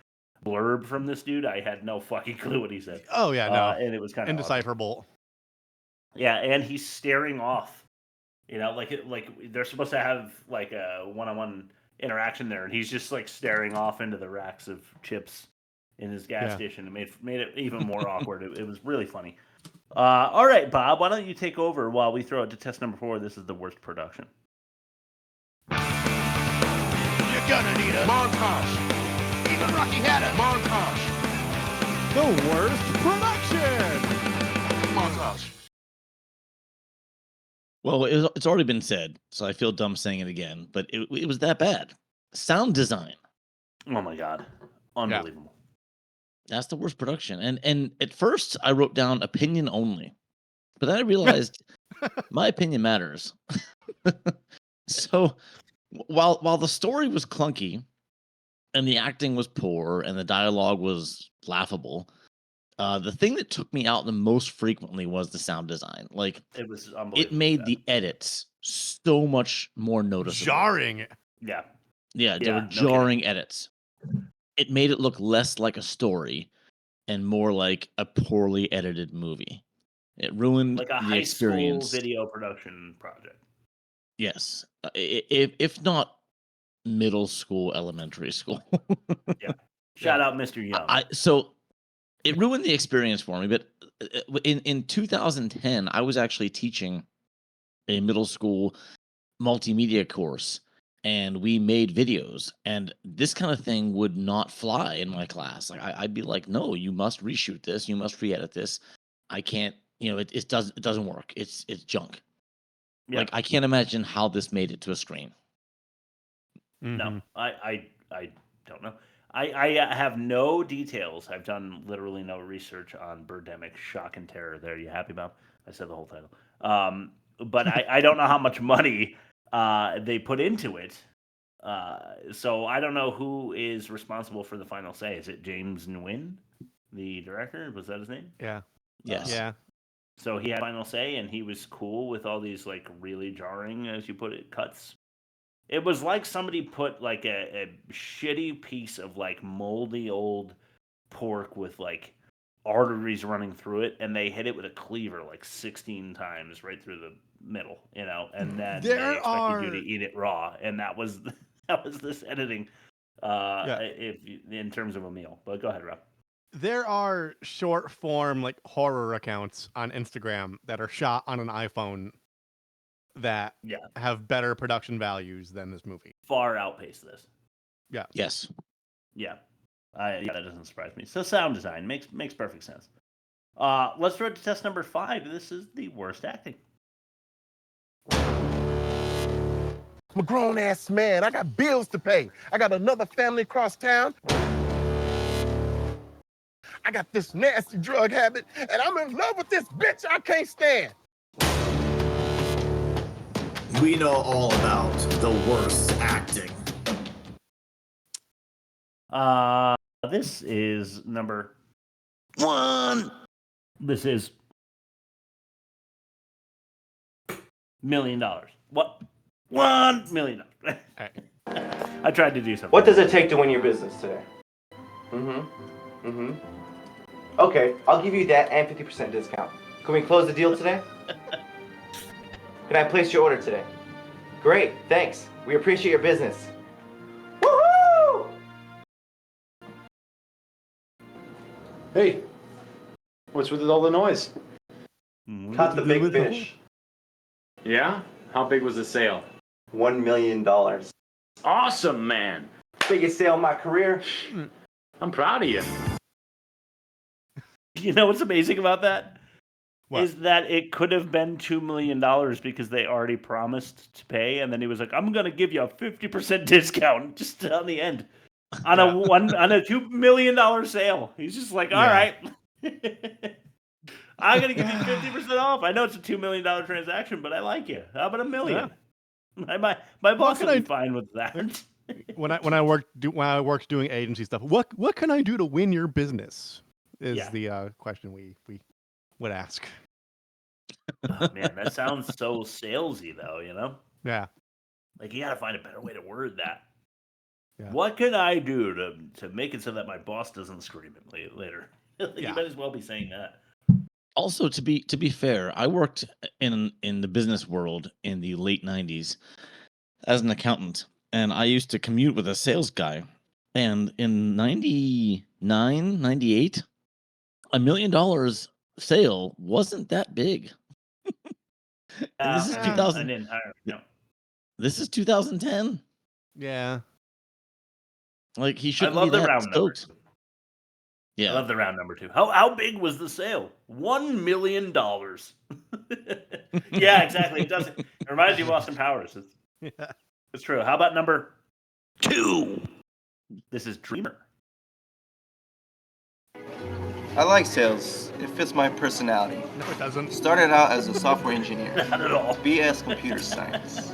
[SPEAKER 3] blurb from this dude. I had no fucking clue what he said.
[SPEAKER 4] Oh yeah, no,
[SPEAKER 3] and it was kind of
[SPEAKER 4] indecipherable.
[SPEAKER 3] Awesome. Yeah, and he's staring off. Like they're supposed to have like a one-on-one interaction there, and he's just like staring off into the racks of chips in his gas station. It made it even more awkward. It was really funny. All right, Bob, why don't you take over while we throw it to test number 4? This is the worst production.
[SPEAKER 8] You're gonna need a montage. Even Rocky had a montage.
[SPEAKER 4] The worst production.
[SPEAKER 8] Montage.
[SPEAKER 5] Well, it's already been said, so I feel dumb saying it again, but it was that bad. Sound design.
[SPEAKER 3] Oh my God. Unbelievable.
[SPEAKER 5] That's the worst production. And at first I wrote down opinion only, but then I realized my opinion matters. So while the story was clunky and the acting was poor and the dialogue was laughable, The thing that took me out the most frequently was the sound design. Like,
[SPEAKER 3] It was
[SPEAKER 5] it
[SPEAKER 3] unbelievable.
[SPEAKER 5] made the edits so much more noticeable.
[SPEAKER 4] Jarring.
[SPEAKER 3] Yeah.
[SPEAKER 5] Yeah, they were
[SPEAKER 3] no
[SPEAKER 5] jarring edits. It made it look less like a story and more like a poorly edited movie. It ruined
[SPEAKER 3] like a
[SPEAKER 5] the
[SPEAKER 3] high
[SPEAKER 5] experience.
[SPEAKER 3] school video production project.
[SPEAKER 5] Yes, if not middle school, elementary school.
[SPEAKER 3] Yeah. Shout out Mr. Young.
[SPEAKER 5] So it ruined the experience for me. But in 2010, I was actually teaching a middle school multimedia course, and we made videos, and this kind of thing would not fly in my class. Like I'd be like, no, you must reshoot this, you must re-edit this. I can't, it doesn't work. It's junk.
[SPEAKER 3] Yeah.
[SPEAKER 5] Like I can't imagine how this made it to a screen.
[SPEAKER 3] No, I don't know. I have no details. I've done literally no research on Birdemic. Shock and terror. There, you happy, Bob? I said the whole title. But I don't know how much money they put into it. So I don't know who is responsible for the final say. Is it James Nguyen, the director? Was that his name?
[SPEAKER 4] Yeah.
[SPEAKER 5] Yes.
[SPEAKER 4] Yeah.
[SPEAKER 3] So he had final say, and he was cool with all these like really jarring, as you put it, cuts. It was like somebody put like a shitty piece of like moldy old pork with like arteries running through it, and they hit it with a cleaver like 16 times right through the middle, and then they expected you to eat it raw, and that was this editing, in terms of a meal. But go ahead, Rob.
[SPEAKER 4] There are short form like horror accounts on Instagram that are shot on an iPhone that have better production values than this movie.
[SPEAKER 3] Far outpace this.
[SPEAKER 4] Yeah.
[SPEAKER 5] Yes.
[SPEAKER 3] Yeah. That doesn't surprise me. So sound design makes perfect sense. Let's throw it to test number 5. This is the worst acting.
[SPEAKER 8] I'm a grown ass man. I got bills to pay. I got another family across town. I got this nasty drug habit, and I'm in love with this bitch I can't stand.
[SPEAKER 15] We know all about the worst acting.
[SPEAKER 3] This is number 1. This is $1 million. What? $1 million. I tried to do something.
[SPEAKER 2] What does it take to win your business today? Okay, I'll give you that and 50% discount. Can we close the deal today? Can I place your order today? Great, thanks. We appreciate your business. Woohoo!
[SPEAKER 11] Hey, what's with all the noise?
[SPEAKER 2] Caught the big fish.
[SPEAKER 11] Yeah? How big was the sale?
[SPEAKER 2] $1 million.
[SPEAKER 11] Awesome, man.
[SPEAKER 2] Biggest sale of my career.
[SPEAKER 11] I'm proud of you.
[SPEAKER 3] You know what's amazing about that? Is that it could have been $2 million because they already promised to pay, and then he was like, "I'm gonna give you a 50% discount just on the end on a $2 million sale." He's just like, "All right, I'm gonna give you 50% off. I know it's a $2 million transaction, but I like you. How about $1 million? My boss will be fine with that."
[SPEAKER 4] when I worked doing agency stuff, what can I do to win your business? Is the question we would ask.
[SPEAKER 3] Oh, man, that sounds so salesy, though. You know?
[SPEAKER 4] Yeah.
[SPEAKER 3] Like you got to find a better way to word that.
[SPEAKER 4] Yeah.
[SPEAKER 3] What can I do to make it so that my boss doesn't scream at me later? You might as well be saying that.
[SPEAKER 5] Also, to be fair, I worked in the business world in the late 90s as an accountant, and I used to commute with a sales guy. And in 99, 98, $1 million sale wasn't that big. And this is 2000. This is 2010.
[SPEAKER 4] Yeah.
[SPEAKER 5] Like he shouldn't
[SPEAKER 3] I love
[SPEAKER 5] be
[SPEAKER 3] the
[SPEAKER 5] that
[SPEAKER 3] round number.
[SPEAKER 5] stoked. Yeah.
[SPEAKER 3] I love the round number 2. How big was the sale? $1 million. Yeah, exactly. It reminds you of Austin Powers. It's true. How about number 2? This is Dreamer.
[SPEAKER 2] I like sales. It fits my personality.
[SPEAKER 4] No, it doesn't.
[SPEAKER 2] Started out as a software engineer.
[SPEAKER 3] Not at all.
[SPEAKER 2] BS computer science.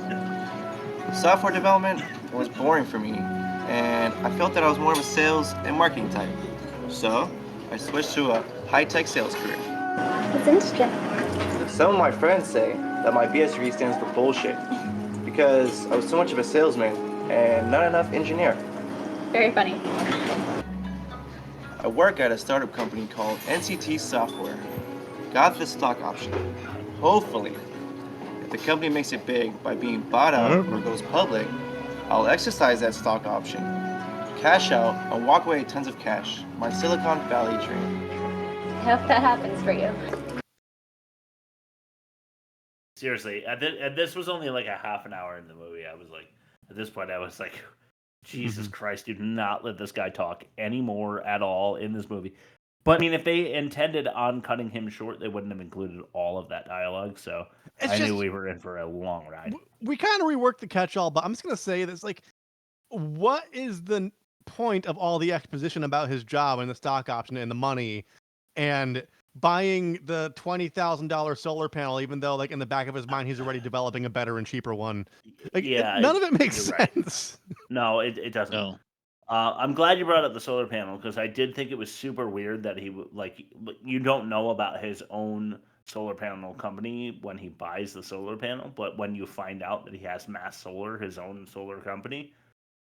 [SPEAKER 2] Software development was boring for me, and I felt that I was more of a sales and marketing type. So, I switched to a high-tech sales career.
[SPEAKER 10] That's interesting.
[SPEAKER 2] Some of my friends say that my PSAs stands for bullshit because I was so much of a salesman and not enough engineer.
[SPEAKER 10] Very funny.
[SPEAKER 2] I work at a startup company called NCT Software. Got the stock option. Hopefully, if the company makes it big by being bought out or goes public, I'll exercise that stock option, cash out, and walk away with tons of cash. My Silicon Valley dream.
[SPEAKER 10] I hope that happens for you.
[SPEAKER 3] Seriously, and this was only like a half an hour in the movie. I was like, at this point, I was like, Jesus Christ, do not let this guy talk anymore at all in this movie. But I mean, if they intended on cutting him short, they wouldn't have included all of that dialogue. So I knew we were in for a long ride.
[SPEAKER 4] We kind of reworked the catch-all, but I'm just gonna say this: like, what is the point of all the exposition about his job and the stock option and the money, and buying the $20,000 solar panel, even though, like, in the back of his mind, he's already developing a better and cheaper one? Like, none of it makes sense.
[SPEAKER 3] Right. No, it doesn't.
[SPEAKER 5] No.
[SPEAKER 3] I'm glad you brought up the solar panel because I did think it was super weird that he you don't know about his own solar panel company when he buys the solar panel, but when you find out that he has Mass Solar, his own solar company,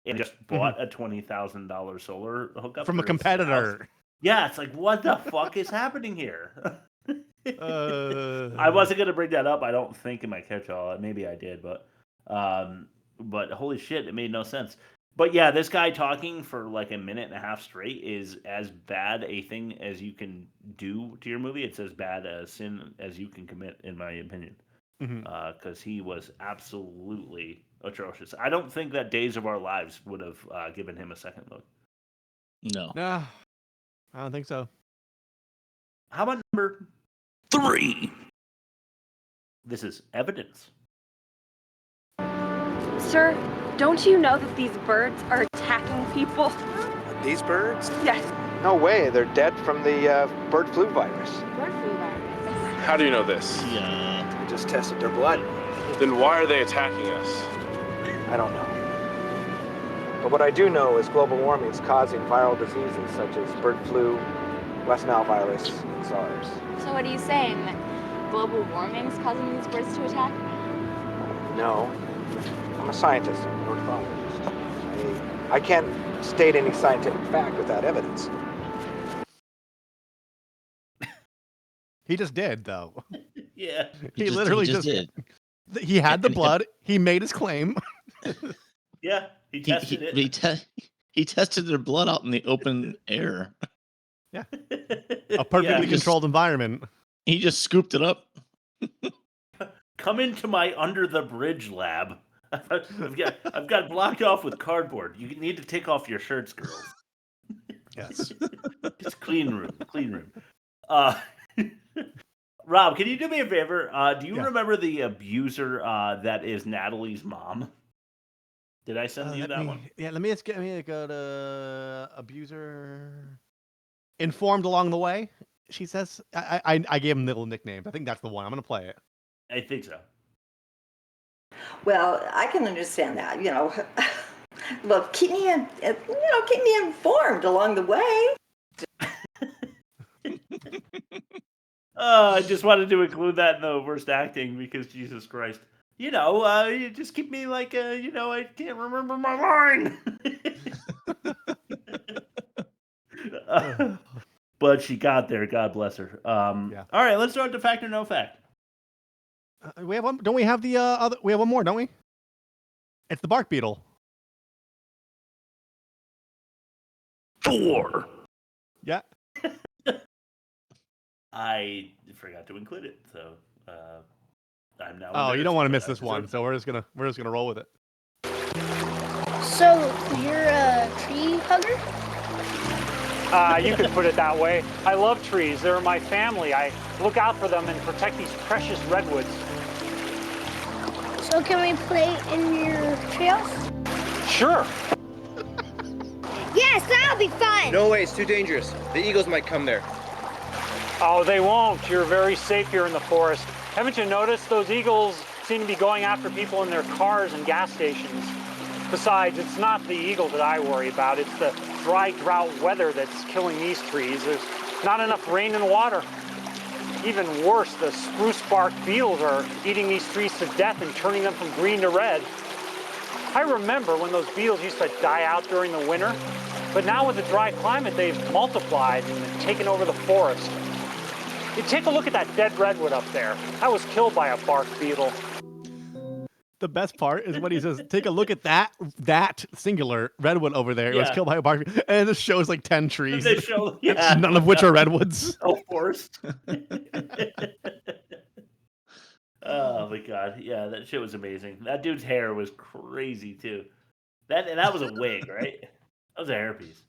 [SPEAKER 3] and just bought a $20,000 solar hookup
[SPEAKER 4] from a
[SPEAKER 3] for his
[SPEAKER 4] competitor.
[SPEAKER 3] house. Yeah, it's like, what the fuck is happening here? I wasn't gonna bring that up. I don't think in my catch-all. Maybe I did, but holy shit, it made no sense. But yeah, this guy talking for like a minute and a half straight is as bad a thing as you can do to your movie. It's as bad a sin as you can commit, in my opinion. Because he was absolutely atrocious. I don't think that Days of Our Lives would have given him a second look.
[SPEAKER 5] No.
[SPEAKER 4] No, I don't think so.
[SPEAKER 3] How about number 3? This is Evidence.
[SPEAKER 19] Sir, don't you know that these birds are attacking people?
[SPEAKER 16] These birds?
[SPEAKER 19] Yes.
[SPEAKER 16] No way. They're dead from the bird flu virus.
[SPEAKER 19] Bird flu virus.
[SPEAKER 1] How do you know this?
[SPEAKER 5] Yeah.
[SPEAKER 16] We just tested their blood.
[SPEAKER 1] Then why are they attacking us?
[SPEAKER 16] I don't know. But what I do know is global warming is causing viral diseases such as bird flu, West Nile virus, and SARS.
[SPEAKER 10] So what are you saying? That global warming is causing these birds to attack?
[SPEAKER 16] No. I'm a scientist. I'm an ornithologist. I can't state any scientific fact without evidence.
[SPEAKER 4] He just did, though.
[SPEAKER 3] Yeah.
[SPEAKER 4] He literally just
[SPEAKER 5] did.
[SPEAKER 4] He had the blood. He made his claim.
[SPEAKER 3] Yeah, he tested it.
[SPEAKER 5] He tested their blood out in the open air.
[SPEAKER 4] Yeah. A perfectly controlled environment.
[SPEAKER 5] He just scooped it up.
[SPEAKER 3] Come into my under the bridge lab. I've got blocked off with cardboard. You need to take off your shirts, girls.
[SPEAKER 4] Yes.
[SPEAKER 3] It's clean room. Rob, can you do me a favor? Do you remember the abuser that is Natalie's mom? Did I send you that one?
[SPEAKER 4] Yeah, let me go to abuser. Informed along the way, she says. I gave him little nicknames. I think that's the one. I'm gonna play it.
[SPEAKER 3] I think so.
[SPEAKER 20] Well, I can understand that. Well, keep me informed along the way.
[SPEAKER 3] I just wanted to include that in the worst acting because Jesus Christ. You just keep me like, I can't remember my line. But she got there. God bless her. All right, let's start to fact or no fact.
[SPEAKER 4] We have one. Don't we have the other? We have one more, don't we? It's the bark beetle.
[SPEAKER 7] 4.
[SPEAKER 4] Yeah.
[SPEAKER 3] I forgot to include it, so I'm now.
[SPEAKER 4] Oh, you don't want to miss this one, so we're just gonna roll with it.
[SPEAKER 10] So you're a tree hugger?
[SPEAKER 21] You could put it that way. I love trees. They're my family. I look out for them and protect these precious redwoods.
[SPEAKER 10] So can we play in your treehouse?
[SPEAKER 21] Sure.
[SPEAKER 10] Yes, that'll be fun.
[SPEAKER 2] No way, it's too dangerous. The eagles might come there.
[SPEAKER 21] Oh, they won't. You're very safe here in the forest. Haven't you noticed those eagles seem to be going after people in their cars and gas stations? Besides, it's not the eagle that I worry about. It's the dry drought weather that's killing these trees. There's Not enough rain and water. Even worse, the spruce bark beetles are eating these trees to death and turning them from green to red. I remember when those beetles used to die out during the winter, but now with the dry climate, they've multiplied and taken over the forest. You take a look at that dead redwood up there. That was killed by a bark beetle.
[SPEAKER 4] The best part is when he says, "Take a look at that singular redwood over there. It was killed by a bark," and it shows like 10 trees,
[SPEAKER 3] They show,
[SPEAKER 4] none of which are redwoods.
[SPEAKER 3] Of course. Oh my god, yeah, that shit was amazing. That dude's hair was crazy too. That was a wig, right? That was a hairpiece.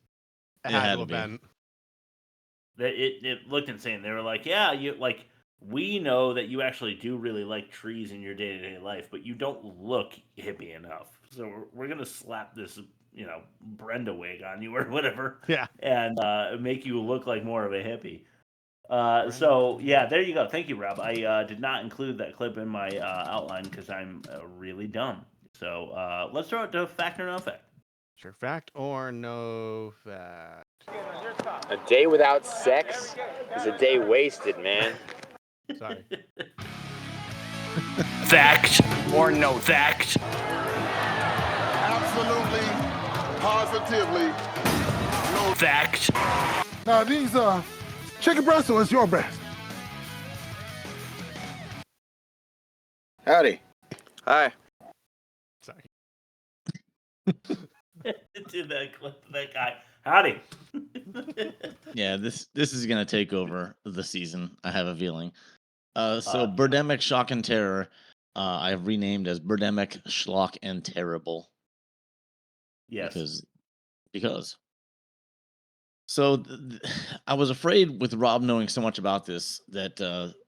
[SPEAKER 4] It had to have been.
[SPEAKER 3] It looked insane. They were like, "Yeah, you like." We know that you actually do really like trees in your day-to-day life, but you don't look hippie enough. So we're gonna slap this, Brenda wig on you or whatever.
[SPEAKER 4] Yeah.
[SPEAKER 3] And make you look like more of a hippie. So yeah, there you go. Thank you, Rob. I did not include that clip in my outline because I'm really dumb. So let's throw it to fact or no fact.
[SPEAKER 4] Sure, fact or no fact.
[SPEAKER 11] A day without sex is a day wasted, man.
[SPEAKER 4] Sorry.
[SPEAKER 7] Fact or no fact?
[SPEAKER 8] Absolutely, positively, no
[SPEAKER 7] fact.
[SPEAKER 8] Now these chicken breasts or is your breast?
[SPEAKER 11] Howdy. Hi.
[SPEAKER 4] Sorry.
[SPEAKER 3] Did that clip that guy? Howdy.
[SPEAKER 5] Yeah, this is gonna take over the season. I have a feeling. So Birdemic Shock and Terror, I've renamed as Birdemic Schlock and Terrible.
[SPEAKER 3] Yes.
[SPEAKER 5] Because. So I was afraid with Rob knowing so much about this that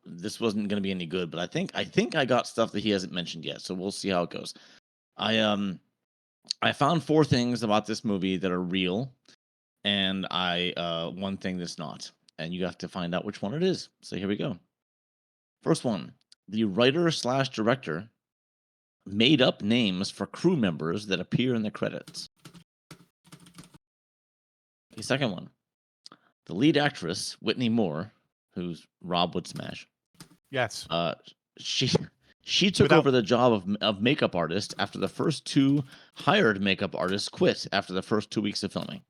[SPEAKER 5] this wasn't going to be any good. But I think I got stuff that he hasn't mentioned yet. So we'll see how it goes. I found 4 things about this movie that are real, and one thing that's not. And you have to find out which one it is. So here we go. First one, the writer/director made up names for crew members that appear in the credits. The second one, the lead actress, Whitney Moore, who's Rob would smash.
[SPEAKER 4] Yes.
[SPEAKER 5] She took over the job of makeup artist after the first 2 hired makeup artists quit after the first 2 weeks of filming.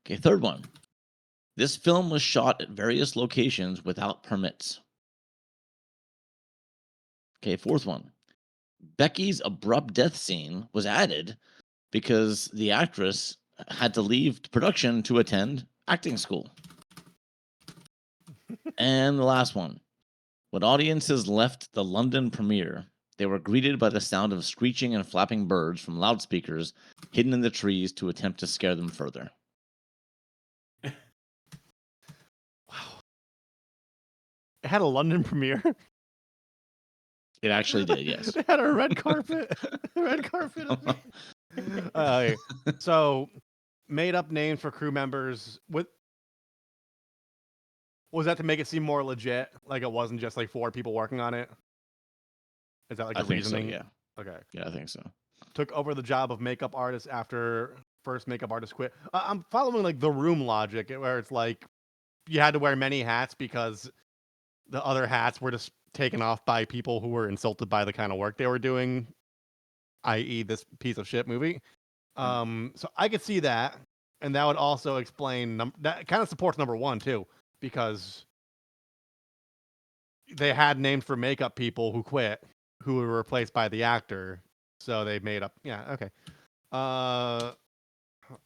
[SPEAKER 5] Okay, third one. This film was shot at various locations without permits. Okay, fourth one. Becky's abrupt death scene was added because the actress had to leave production to attend acting school. And the last one. When audiences left the London premiere, they were greeted by the sound of screeching and flapping birds from loudspeakers hidden in the trees to attempt to scare them further.
[SPEAKER 4] It had a London premiere.
[SPEAKER 5] It actually did, yes.
[SPEAKER 4] They had a red carpet. Red carpet. So, made up names for crew members. Was that to make it seem more legit? Like it wasn't just like 4 people working on it? Is that like the reasoning?
[SPEAKER 5] So, yeah.
[SPEAKER 4] Okay.
[SPEAKER 5] Yeah, I think so.
[SPEAKER 4] Took over the job of makeup artist after first makeup artist quit. I'm following like the Room logic where it's like you had to wear many hats because the other hats were just taken off by people who were insulted by the kind of work they were doing, i.e. this piece of shit movie. So I could see that, and that would also explain that kind of supports number 1 too, because they had names for makeup people who quit, who were replaced by the actor, so they made up. Yeah, okay.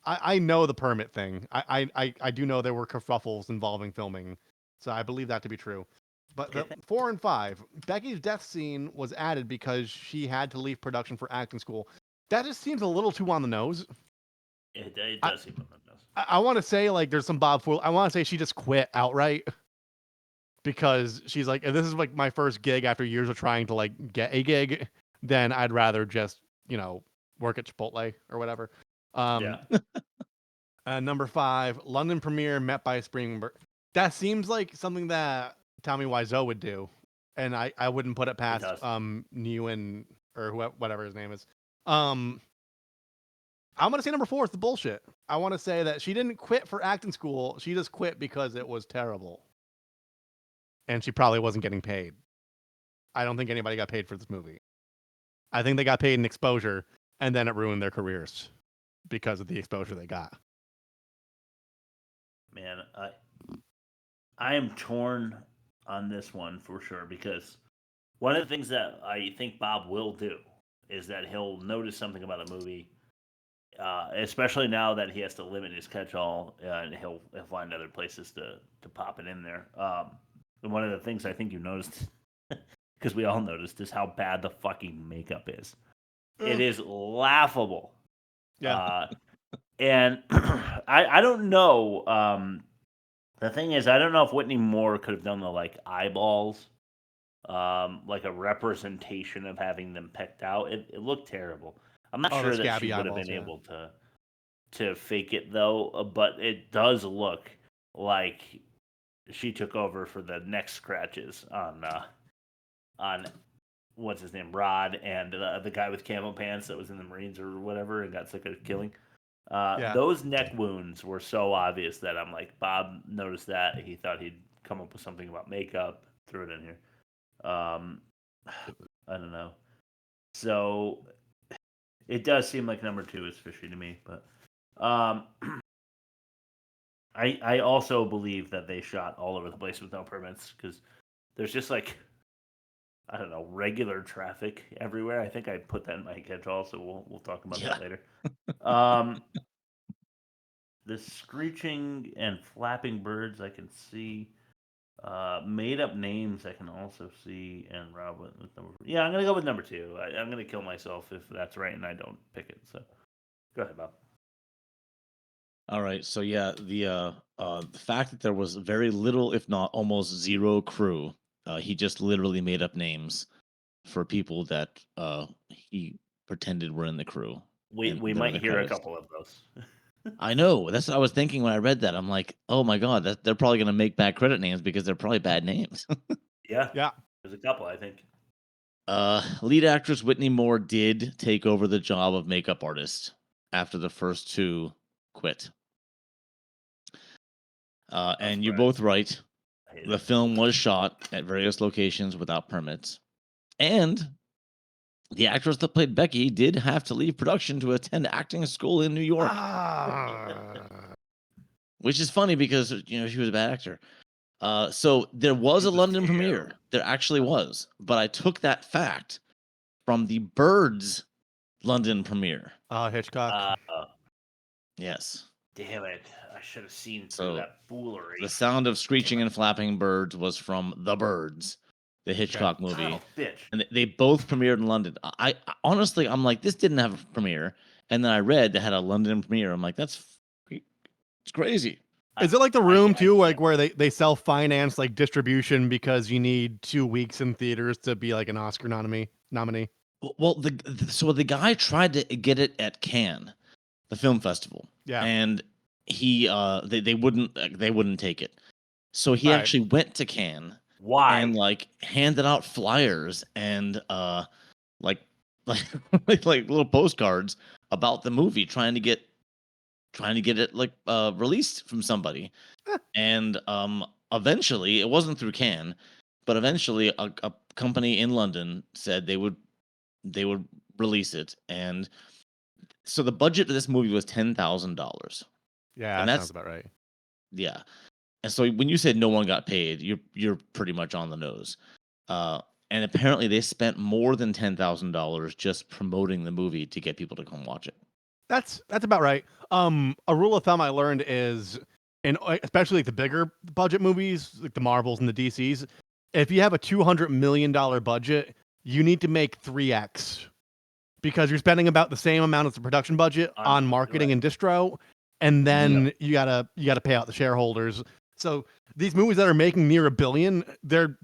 [SPEAKER 4] I know the permit thing. I do know there were kerfuffles involving filming, so I believe that to be true. But the 4 and 5, Becky's death scene was added because she had to leave production for acting school. That just seems a little too on the nose.
[SPEAKER 3] It does seem on the nose.
[SPEAKER 4] I want to say like there's some Bob Fool. I want to say she just quit outright because she's like, if this is like my first gig after years of trying to like get a gig, then I'd rather just work at Chipotle or whatever. Number 5, London premiere met by spring. That seems like something that Tommy Wiseau would do, and I wouldn't put it past Nguyen or whatever his name is. I'm gonna say number 4 is the bullshit. I want to say that she didn't quit for acting school. She just quit because it was terrible. And she probably wasn't getting paid. I don't think anybody got paid for this movie. I think they got paid in exposure, and then it ruined their careers because of the exposure they got.
[SPEAKER 3] Man, I am torn on this one for sure, because one of the things that I think Bob will do is that he'll notice something about a movie, especially now that he has to limit his catch-all, and he'll find other places to pop it in there. And one of the things I think you noticed, because we all noticed, is how bad the fucking makeup is. It is laughable.
[SPEAKER 4] Yeah.
[SPEAKER 3] And I don't know. The thing is, I don't know if Whitney Moore could have done the like eyeballs, like a representation of having them pecked out. It looked terrible. I'm not
[SPEAKER 4] Oh, the
[SPEAKER 3] sure that
[SPEAKER 4] scabby
[SPEAKER 3] she would have
[SPEAKER 4] eyeballs,
[SPEAKER 3] been
[SPEAKER 4] yeah.
[SPEAKER 3] able to fake it though, but it does look like she took over for the neck scratches on what's his name, Rod, and the guy with camel pants that was in the Marines or whatever and got sick of killing.
[SPEAKER 4] Yeah.
[SPEAKER 3] Those neck wounds were so obvious that I'm like, Bob noticed that. He thought he'd come up with something about makeup, threw it in here. I don't know. So it does seem like number 2 is fishy to me, but I also believe that they shot all over the place with no permits, because there's just like, I don't know, regular traffic everywhere. I think I put that in my catch-all, so we'll talk about that later. The screeching and flapping birds I can see. Made up names I can also see. And Rob went with number 4. Yeah, I'm gonna go with number 2. I'm gonna kill myself if that's right and I don't pick it. So go ahead, Bob.
[SPEAKER 5] All right, so yeah, the fact that there was very little, if not almost zero crew, he just literally made up names for people that he pretended were in the crew.
[SPEAKER 3] We
[SPEAKER 5] and
[SPEAKER 3] we
[SPEAKER 5] they're in
[SPEAKER 3] might
[SPEAKER 5] the
[SPEAKER 3] hear a
[SPEAKER 5] credits.
[SPEAKER 3] couple of those.
[SPEAKER 5] I know. That's what I was thinking when I read that. I'm like, oh my god, they're probably gonna make bad credit names because they're probably bad names.
[SPEAKER 3] Yeah.
[SPEAKER 4] Yeah.
[SPEAKER 3] There's a couple, I think.
[SPEAKER 5] Lead actress Whitney Moore did take over the job of makeup artist after the first 2 quit. And you're both right. The film was shot at various locations without permits. And the actress that played Becky did have to leave production to attend acting school in New York. Which is funny because, she was a bad actor. So there was a London premiere. There actually was. But I took that fact from the Birds London premiere.
[SPEAKER 4] Hitchcock.
[SPEAKER 5] Yes.
[SPEAKER 3] Damn it. I should have seen through
[SPEAKER 5] So
[SPEAKER 3] that foolery.
[SPEAKER 5] the sound of screeching and flapping birds was from The Birds, the Hitchcock movie.
[SPEAKER 3] Son of a bitch.
[SPEAKER 5] And they both premiered in London. I honestly, I'm like, this didn't have a premiere. And then I read they had a London premiere. I'm like, it's crazy.
[SPEAKER 4] Is it like The Room too, like where they self-finance like distribution because you need 2 weeks in theaters to be like an Oscar nominee?
[SPEAKER 5] Well, so the guy tried to get it at Cannes, the film festival.
[SPEAKER 4] Yeah.
[SPEAKER 5] And he they wouldn't take it. So he
[SPEAKER 4] Right.
[SPEAKER 5] actually went to Cannes.
[SPEAKER 3] Why?
[SPEAKER 5] And like handed out flyers and like little postcards about the movie, trying to get it like released from somebody. And eventually, it wasn't through Cannes, but eventually a company in London said they would release it. And so the budget of this movie was $10,000.
[SPEAKER 4] Yeah,
[SPEAKER 5] and
[SPEAKER 4] that
[SPEAKER 5] that's
[SPEAKER 4] sounds about right.
[SPEAKER 5] Yeah. And so when you said no one got paid, you're pretty much on the nose. And apparently they spent more than $10,000 just promoting the movie to get people to come watch it.
[SPEAKER 4] That's about right. A rule of thumb I learned is, especially like the bigger budget movies, like the Marvels and the DCs, if you have a $200 million budget, you need to make 3x because you're spending about the same amount as the production budget on marketing and distro, and then you gotta pay out the shareholders. So these movies that are making near $1 billion, they're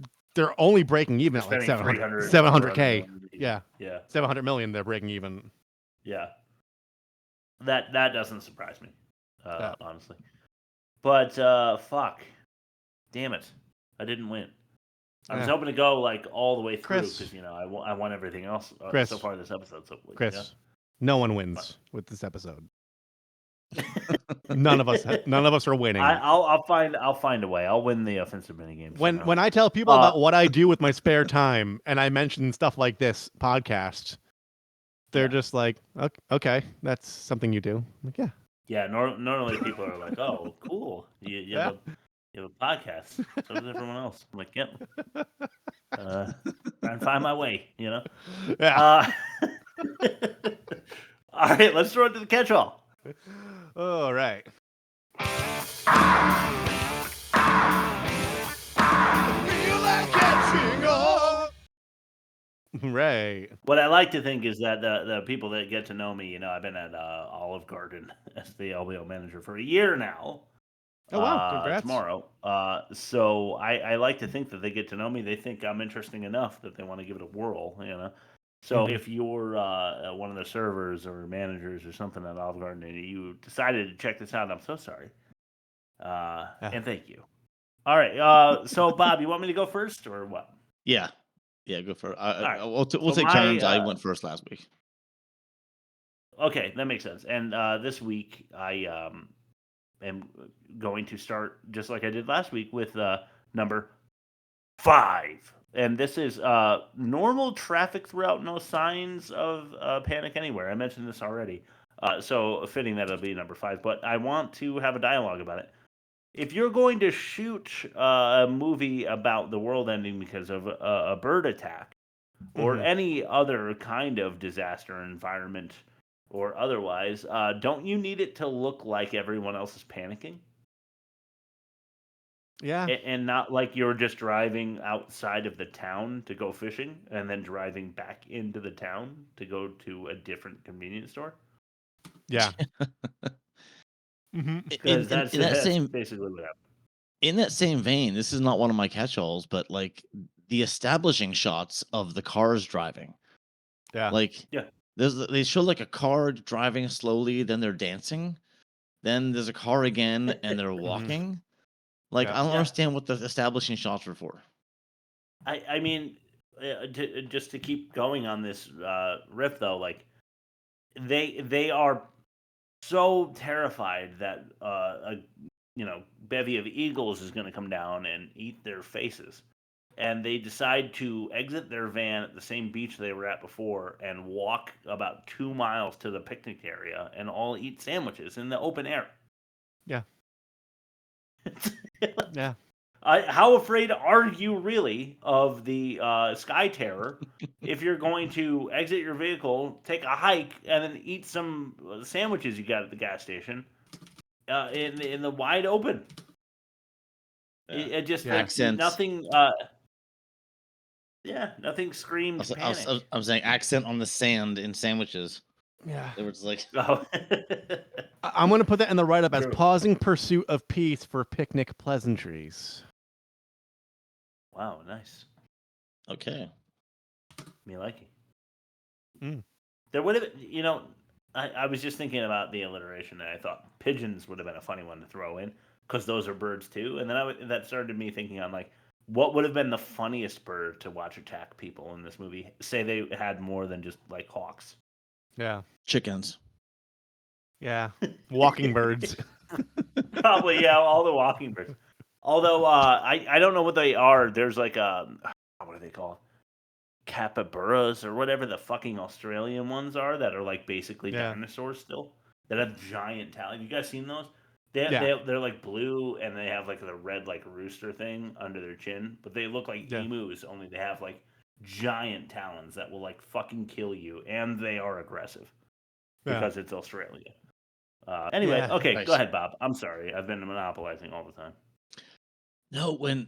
[SPEAKER 4] only breaking even at like 700K. Yeah. 700 million. They're breaking even.
[SPEAKER 3] Yeah. That doesn't surprise me, honestly. But fuck, damn it, I didn't win. I was hoping to go like all the way through because I won everything else so far this episode. So
[SPEAKER 4] Chris, no one wins with this episode. None of us are winning.
[SPEAKER 3] I'll find a way. I'll win the offensive minigame.
[SPEAKER 4] When I tell people about what I do with my spare time, and I mention stuff like this podcast, they're just like, okay, that's something you do. I'm like, yeah.
[SPEAKER 3] Yeah, normally people are like, "Oh, cool, you have a podcast." So does everyone else. I'm like, "Yep." Try and find my way, you know.
[SPEAKER 4] Yeah.
[SPEAKER 3] All right, let's throw it to the catch-all.
[SPEAKER 4] All right. Right.
[SPEAKER 3] What I like to think is that the people that get to know me, I've been at Olive Garden as the LBO manager for a year now.
[SPEAKER 4] Oh wow! Congrats.
[SPEAKER 3] Tomorrow. So I like to think that they get to know me. They think I'm interesting enough that they want to give it a whirl, So if you're one of the servers or managers or something at Olive Garden and you decided to check this out, I'm so sorry. And thank you. All right. So Bob, you want me to go first or what?
[SPEAKER 5] Yeah, go for it.
[SPEAKER 3] right.
[SPEAKER 5] We'll
[SPEAKER 3] So
[SPEAKER 5] take
[SPEAKER 3] my,
[SPEAKER 5] turns. I went first last week.
[SPEAKER 3] Okay, that makes sense. And this week I am going to start just like I did last week with number 5. And this is normal traffic throughout, no signs of panic anywhere. I mentioned this already. So fitting that it'll be number 5. But I want to have a dialogue about it. If you're going to shoot a movie about the world ending because of a bird attack or any other kind of disaster environment or otherwise, don't you need it to look like everyone else is panicking?
[SPEAKER 4] Yeah.
[SPEAKER 3] And not like you're just driving outside of the town to go fishing and then driving back into the town to go to a different convenience store?
[SPEAKER 4] Yeah.
[SPEAKER 3] Because that's basically what happened.
[SPEAKER 5] In that same vein, this is not one of my catch-alls, but like the establishing shots of the cars driving.
[SPEAKER 4] Yeah.
[SPEAKER 5] Like
[SPEAKER 3] Yeah.
[SPEAKER 5] they show like a car driving slowly, then they're dancing, then there's a car again, and they're walking. Like I don't understand what the establishing shots were for.
[SPEAKER 3] I mean, just to keep going on this riff though, like they are so terrified that a bevy of eagles is going to come down and eat their faces, and they decide to exit their van at the same beach they were at before and walk about 2 miles to the picnic area and all eat sandwiches in the open air.
[SPEAKER 4] Yeah. Yeah.
[SPEAKER 3] How afraid are you really of the sky terror if you're going to exit your vehicle, take a hike, and then eat some sandwiches you got at the gas station in the wide open? It just
[SPEAKER 5] Accents.
[SPEAKER 3] nothing. Nothing screams panic.
[SPEAKER 5] I'm saying accent on the sand in sandwiches.
[SPEAKER 4] Yeah.
[SPEAKER 5] It was like,
[SPEAKER 4] I'm going to put that in the write-up as pausing pursuit of peace for picnic pleasantries.
[SPEAKER 3] Wow, nice.
[SPEAKER 5] Okay.
[SPEAKER 3] Me like it. There would have, I was just thinking about the alliteration, and I thought pigeons would have been a funny one to throw in because those are birds too. And then that started me thinking on like, what would have been the funniest bird to watch attack people in this movie? Say they had more than just like hawks.
[SPEAKER 4] Yeah.
[SPEAKER 5] Chickens.
[SPEAKER 4] Yeah. Walking birds.
[SPEAKER 3] Probably, yeah, all the walking birds. Although I don't know what they are. There's like what are they called? Capybaras or whatever the fucking Australian ones are that are like basically dinosaurs still that have giant talons. You guys seen those? They're like blue and they have like the red like rooster thing under their chin, but they look like emus, only they have like giant talons that will like fucking kill you, and they are aggressive because it's Australia. Anyway, okay,
[SPEAKER 5] nice.
[SPEAKER 3] Go ahead, Bob. I'm sorry, I've been monopolizing all the time.
[SPEAKER 5] No, when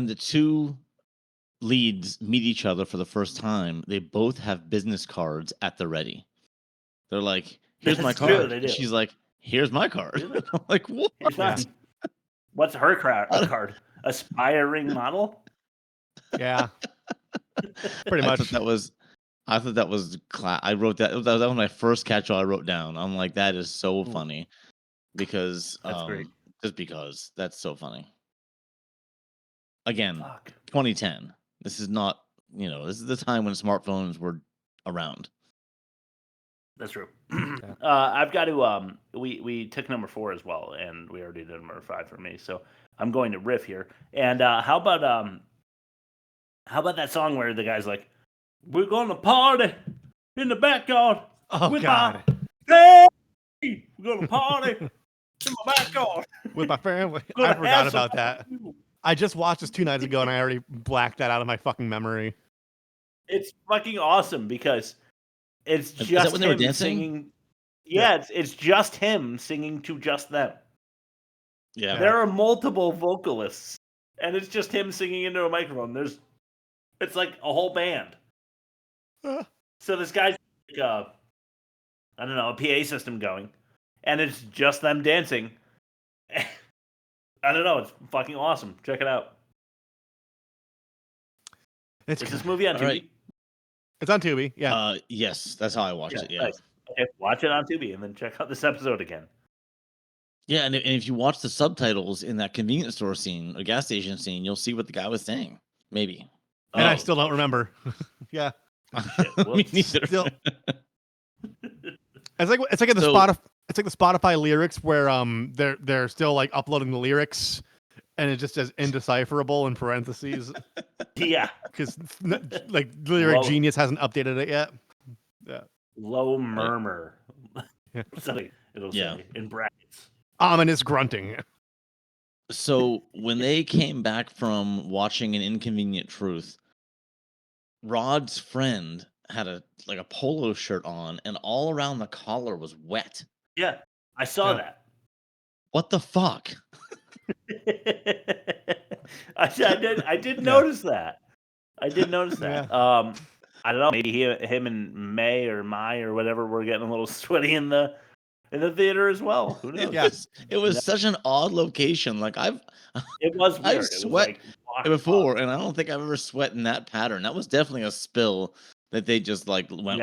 [SPEAKER 5] the two leads meet each other for the first time, they both have business cards at the ready. They're like, "Here's my card."
[SPEAKER 3] True,
[SPEAKER 5] She's like, "Here's my card." I'm like, "What?"
[SPEAKER 3] What's her card? Aspiring model?
[SPEAKER 4] Yeah. Pretty much.
[SPEAKER 5] I thought that was I wrote that. That was my first catch-all I wrote down. I'm like, that is so funny because
[SPEAKER 3] that's great.
[SPEAKER 5] Just because that's so funny. Again, 2010. This is not, this is the time when smartphones were around.
[SPEAKER 3] That's true. I've got to. We took number 4 as well, and we already did number 5 for me. So I'm going to riff here. And how about that song where the guy's like, "We're gonna party in the backyard with
[SPEAKER 4] God.
[SPEAKER 3] my hey, we're gonna party in my backyard
[SPEAKER 4] with my family."
[SPEAKER 3] Gonna
[SPEAKER 4] I
[SPEAKER 3] have
[SPEAKER 4] forgot
[SPEAKER 3] some
[SPEAKER 4] about that. I just watched this 2 nights ago, and I already blacked that out of my fucking memory.
[SPEAKER 3] It's fucking awesome because it's
[SPEAKER 5] Is that
[SPEAKER 3] just
[SPEAKER 5] when they were
[SPEAKER 3] him
[SPEAKER 5] dancing?
[SPEAKER 3] singing. Yeah, it's just him singing to just them.
[SPEAKER 5] Yeah.
[SPEAKER 3] There are multiple vocalists, and it's just him singing into a microphone. It's like a whole band. So this guy's like, I don't know, a PA system going, and it's just them dancing. I don't know, it's fucking awesome. Check it out. Is this movie on
[SPEAKER 5] All
[SPEAKER 3] Tubi?
[SPEAKER 5] right.
[SPEAKER 4] It's on Tubi, yeah.
[SPEAKER 5] Yes, that's how I watched it. Yeah.
[SPEAKER 3] Nice. Okay, watch it on Tubi and then check out this episode again.
[SPEAKER 5] Yeah, and if you watch the subtitles in that convenience store scene or gas station scene, you'll see what the guy was saying. Maybe.
[SPEAKER 4] And I still don't remember. Yeah.
[SPEAKER 5] Me neither.
[SPEAKER 4] Still. It's like in the it's like the Spotify lyrics where they're still like uploading the lyrics and it just says indecipherable in parentheses.
[SPEAKER 3] Yeah.
[SPEAKER 4] Because like Lyric Genius hasn't updated it yet. Yeah.
[SPEAKER 3] Low murmur. Something it'll
[SPEAKER 5] Yeah.
[SPEAKER 3] say in brackets.
[SPEAKER 4] Ominous grunting.
[SPEAKER 5] So when they came back from watching An Inconvenient Truth, Rod's friend had a polo shirt on, and all around the collar was wet.
[SPEAKER 3] Yeah, I saw that.
[SPEAKER 5] What the fuck?
[SPEAKER 3] I did notice that. I did notice that. I don't know. Maybe him and May or Mai or whatever were getting a little sweaty in the theater as well. Who knows?
[SPEAKER 5] It was such an odd location. Like
[SPEAKER 3] It was weird.
[SPEAKER 5] I've
[SPEAKER 3] It was
[SPEAKER 5] sweat
[SPEAKER 3] like blocked
[SPEAKER 5] before, and I don't think I've ever sweat in that pattern. That was definitely a spill that they just went with.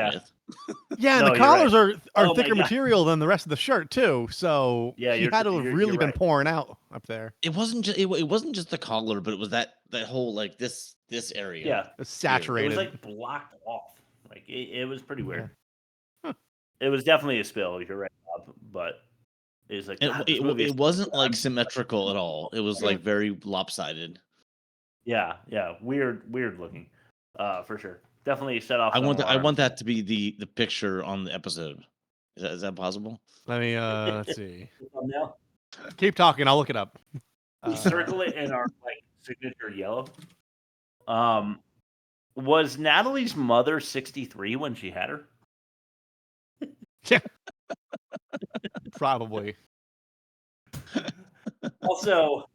[SPEAKER 4] Yeah, and
[SPEAKER 3] No,
[SPEAKER 4] the
[SPEAKER 3] you're
[SPEAKER 4] collars
[SPEAKER 3] right.
[SPEAKER 4] are
[SPEAKER 3] Oh my
[SPEAKER 4] thicker
[SPEAKER 3] God.
[SPEAKER 4] material than the rest of the shirt too. So
[SPEAKER 3] Yeah,
[SPEAKER 4] he
[SPEAKER 3] you're-
[SPEAKER 4] had to have
[SPEAKER 3] you're-
[SPEAKER 4] really
[SPEAKER 3] you're
[SPEAKER 4] been
[SPEAKER 3] right.
[SPEAKER 4] pouring out up there.
[SPEAKER 5] It wasn't just it wasn't just the collar, but it was that whole this area.
[SPEAKER 3] Yeah,
[SPEAKER 4] It's saturated.
[SPEAKER 3] It was like blocked off. Like it was pretty weird. It was definitely a spill. You're right, Bob, but it's like God, this movie is
[SPEAKER 5] It wasn't like symmetrical at all. It was like very lopsided.
[SPEAKER 3] Yeah, weird looking, for sure. Definitely set off.
[SPEAKER 5] I
[SPEAKER 3] some
[SPEAKER 5] want
[SPEAKER 3] alarms.
[SPEAKER 5] that to be the picture on the episode. Is that possible?
[SPEAKER 4] Let me let's see.
[SPEAKER 3] Thumbnail.
[SPEAKER 4] Keep talking. I'll look it up.
[SPEAKER 3] We circle it in our signature yellow. Was Natalie's mother 63 when she had her?
[SPEAKER 4] Yeah. Probably.
[SPEAKER 3] Also,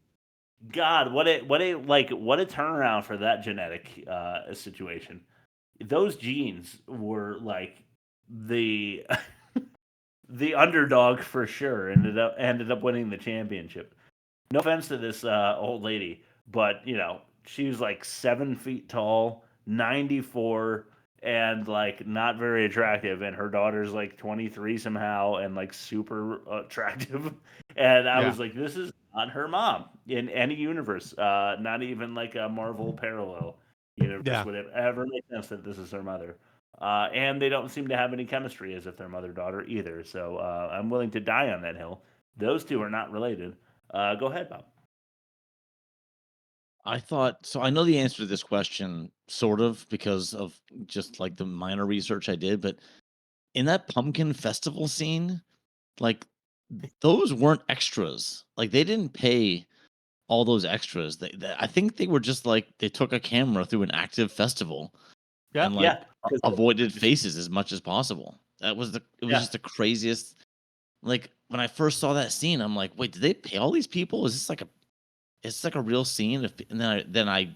[SPEAKER 3] God, what a turnaround for that genetic situation. Those genes were like the the underdog for sure. Ended up winning the championship. No offense to this old lady, but she was like 7 feet tall, 94, and not very attractive. And her daughter's 23 somehow, and super attractive. And I was like, this is not her mom in any universe. Not even a Marvel parallel universe would it ever make sense that this is her mother. And they don't seem to have any chemistry as if they're mother-daughter either. So I'm willing to die on that hill. Those two are not related. Go ahead, Bob.
[SPEAKER 5] I thought so. I know the answer to this question, sort of, because of just the minor research I did. But in that pumpkin festival scene, those weren't extras. They didn't pay all those extras. I think they were just they took a camera through an active festival, and avoided faces as much as possible. It was just the craziest. When I first saw that scene, I'm like, wait, did they pay all these people? Is this it's a real scene? And then I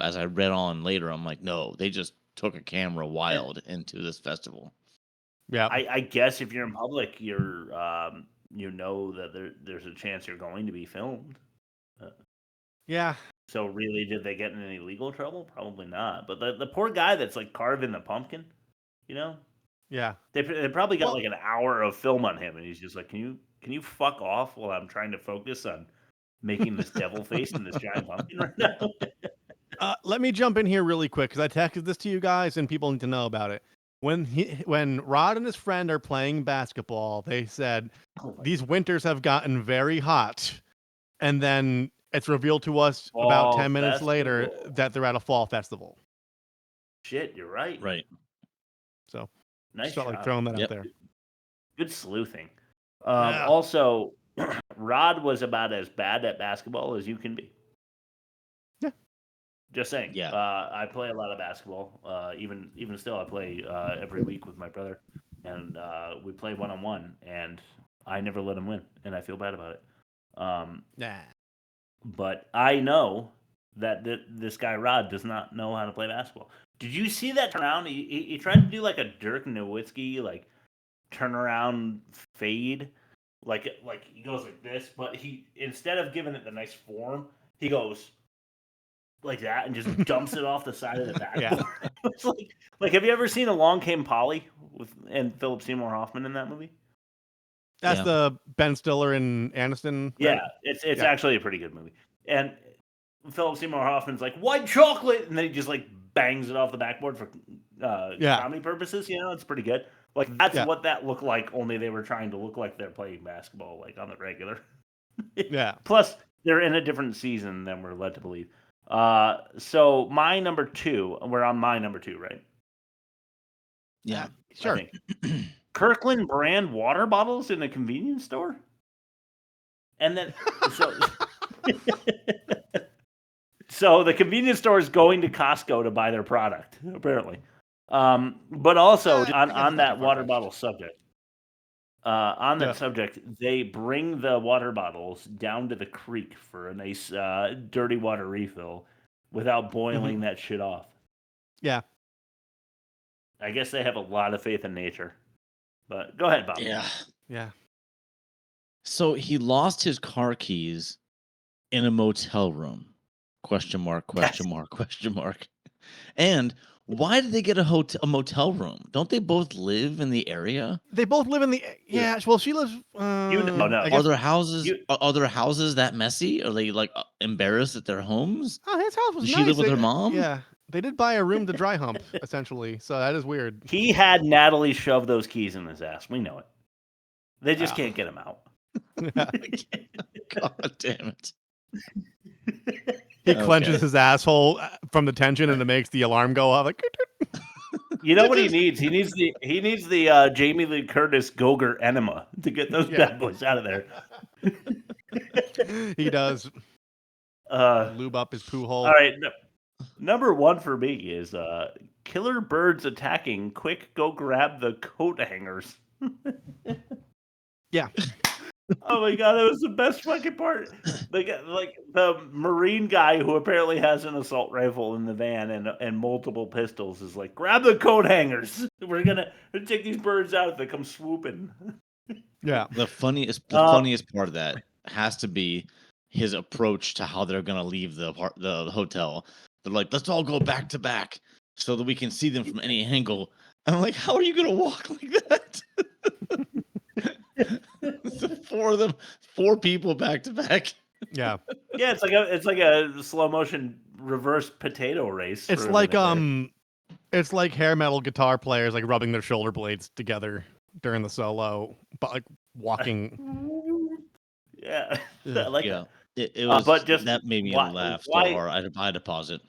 [SPEAKER 5] as I read on later, I'm like, no, they just took a camera wild into this festival.
[SPEAKER 4] Yeah,
[SPEAKER 3] I guess if you're in public, you're that there's a chance you're going to be filmed.
[SPEAKER 4] Yeah.
[SPEAKER 3] So really, did they get in any legal trouble? Probably not. But the poor guy that's carving the pumpkin,
[SPEAKER 4] Yeah.
[SPEAKER 3] they probably got an hour of film on him, and he's just like, can you fuck off while I'm trying to focus on making this devil face in this giant pumpkin right now?
[SPEAKER 4] Let me jump in here really quick because I texted this to you guys and people need to know about it. when Rod and his friend are playing basketball, they said these winters have gotten very hot, and then it's revealed to us about
[SPEAKER 3] Fall
[SPEAKER 4] 10 minutes later
[SPEAKER 3] festival.
[SPEAKER 4] that they're at a fall festival.
[SPEAKER 3] Shit, you're right.
[SPEAKER 5] Right.
[SPEAKER 4] So
[SPEAKER 3] Nice
[SPEAKER 4] just felt like
[SPEAKER 3] job.
[SPEAKER 4] throwing that out there.
[SPEAKER 3] Good sleuthing.
[SPEAKER 4] Yeah.
[SPEAKER 3] Also, Rod was about as bad at basketball as you can be.
[SPEAKER 4] Yeah.
[SPEAKER 3] Just saying.
[SPEAKER 5] Yeah.
[SPEAKER 3] I play a lot of basketball. Even still, I play every week with my brother, and we play 1-on-1, and I never let him win, and I feel bad about it.
[SPEAKER 4] Nah.
[SPEAKER 3] But I know that this guy Rod does not know how to play basketball. Did you see that turnaround? He tried to do like a Dirk Nowitzki like turnaround fade, like he goes like this, but he instead of giving it the nice form, he goes like that and just dumps it off the side of the backboard.
[SPEAKER 4] Yeah.
[SPEAKER 3] It's like have you ever seen Along Came Polly and Philip Seymour Hoffman in that movie?
[SPEAKER 4] That's the Ben Stiller and Aniston.
[SPEAKER 3] Yeah,
[SPEAKER 4] right?
[SPEAKER 3] it's actually a pretty good movie. And Philip Seymour Hoffman's like white chocolate, and then he just like bangs it off the backboard for comedy purposes. You know, it's pretty good. Like that's what that looked like. Only they were trying to look like they're playing basketball, like on the regular.
[SPEAKER 4] Yeah.
[SPEAKER 3] Plus, they're in a different season than we're led to believe. So my number 2, we're on my number 2, right?
[SPEAKER 5] Yeah,
[SPEAKER 4] sure.
[SPEAKER 3] Kirkland brand water bottles in a convenience store, and then so the convenience store is going to Costco to buy their product, apparently. But also on that water bottle subject, subject, they bring the water bottles down to the creek for a nice dirty water refill without boiling that shit off.
[SPEAKER 4] Yeah.
[SPEAKER 3] I guess they have a lot of faith in nature. But go ahead, Bob.
[SPEAKER 4] Yeah.
[SPEAKER 5] So he lost his car keys in a motel room. Question mark. And why did they get a motel room? Don't they both live in the area?
[SPEAKER 4] They both live in the well, she lives
[SPEAKER 3] no.
[SPEAKER 5] Are their houses are their houses that messy? Are they like embarrassed at their homes?
[SPEAKER 4] Oh, his house was
[SPEAKER 5] Does
[SPEAKER 4] nice.
[SPEAKER 5] she live with her mom?
[SPEAKER 4] Yeah. They did buy a room to dry hump, essentially. So that is weird.
[SPEAKER 3] He had Natalie shove those keys in his ass. We know it. They just can't get him out.
[SPEAKER 5] God damn it.
[SPEAKER 4] He clenches his asshole from the tension, and it makes the alarm go off. Like,
[SPEAKER 3] you know what he needs? He needs the Jamie Lee Curtis Gogurt enema to get those bad boys out of there.
[SPEAKER 4] He does. Lube up his poo hole.
[SPEAKER 3] All right. Number 1 for me is killer birds attacking. Quick, go grab the coat hangers.
[SPEAKER 4] Yeah.
[SPEAKER 3] Oh my god, that was the best fucking part. Like the Marine guy who apparently has an assault rifle in the van and multiple pistols is like, grab the coat hangers. We're gonna take these birds out if they come swooping.
[SPEAKER 4] Yeah.
[SPEAKER 5] The funniest part of that has to be his approach to how they're gonna leave the hotel. They're like, let's all go back to back so that we can see them from any angle. I'm like, how are you gonna walk like that? The 4 people back to back.
[SPEAKER 4] Yeah.
[SPEAKER 3] Yeah, it's like a slow motion reverse potato race.
[SPEAKER 4] It's like it's like hair metal guitar players like rubbing their shoulder blades together during the solo, but like walking.
[SPEAKER 3] Yeah.
[SPEAKER 5] It was,
[SPEAKER 3] but just
[SPEAKER 5] that made me laugh so hard. I had to pause it.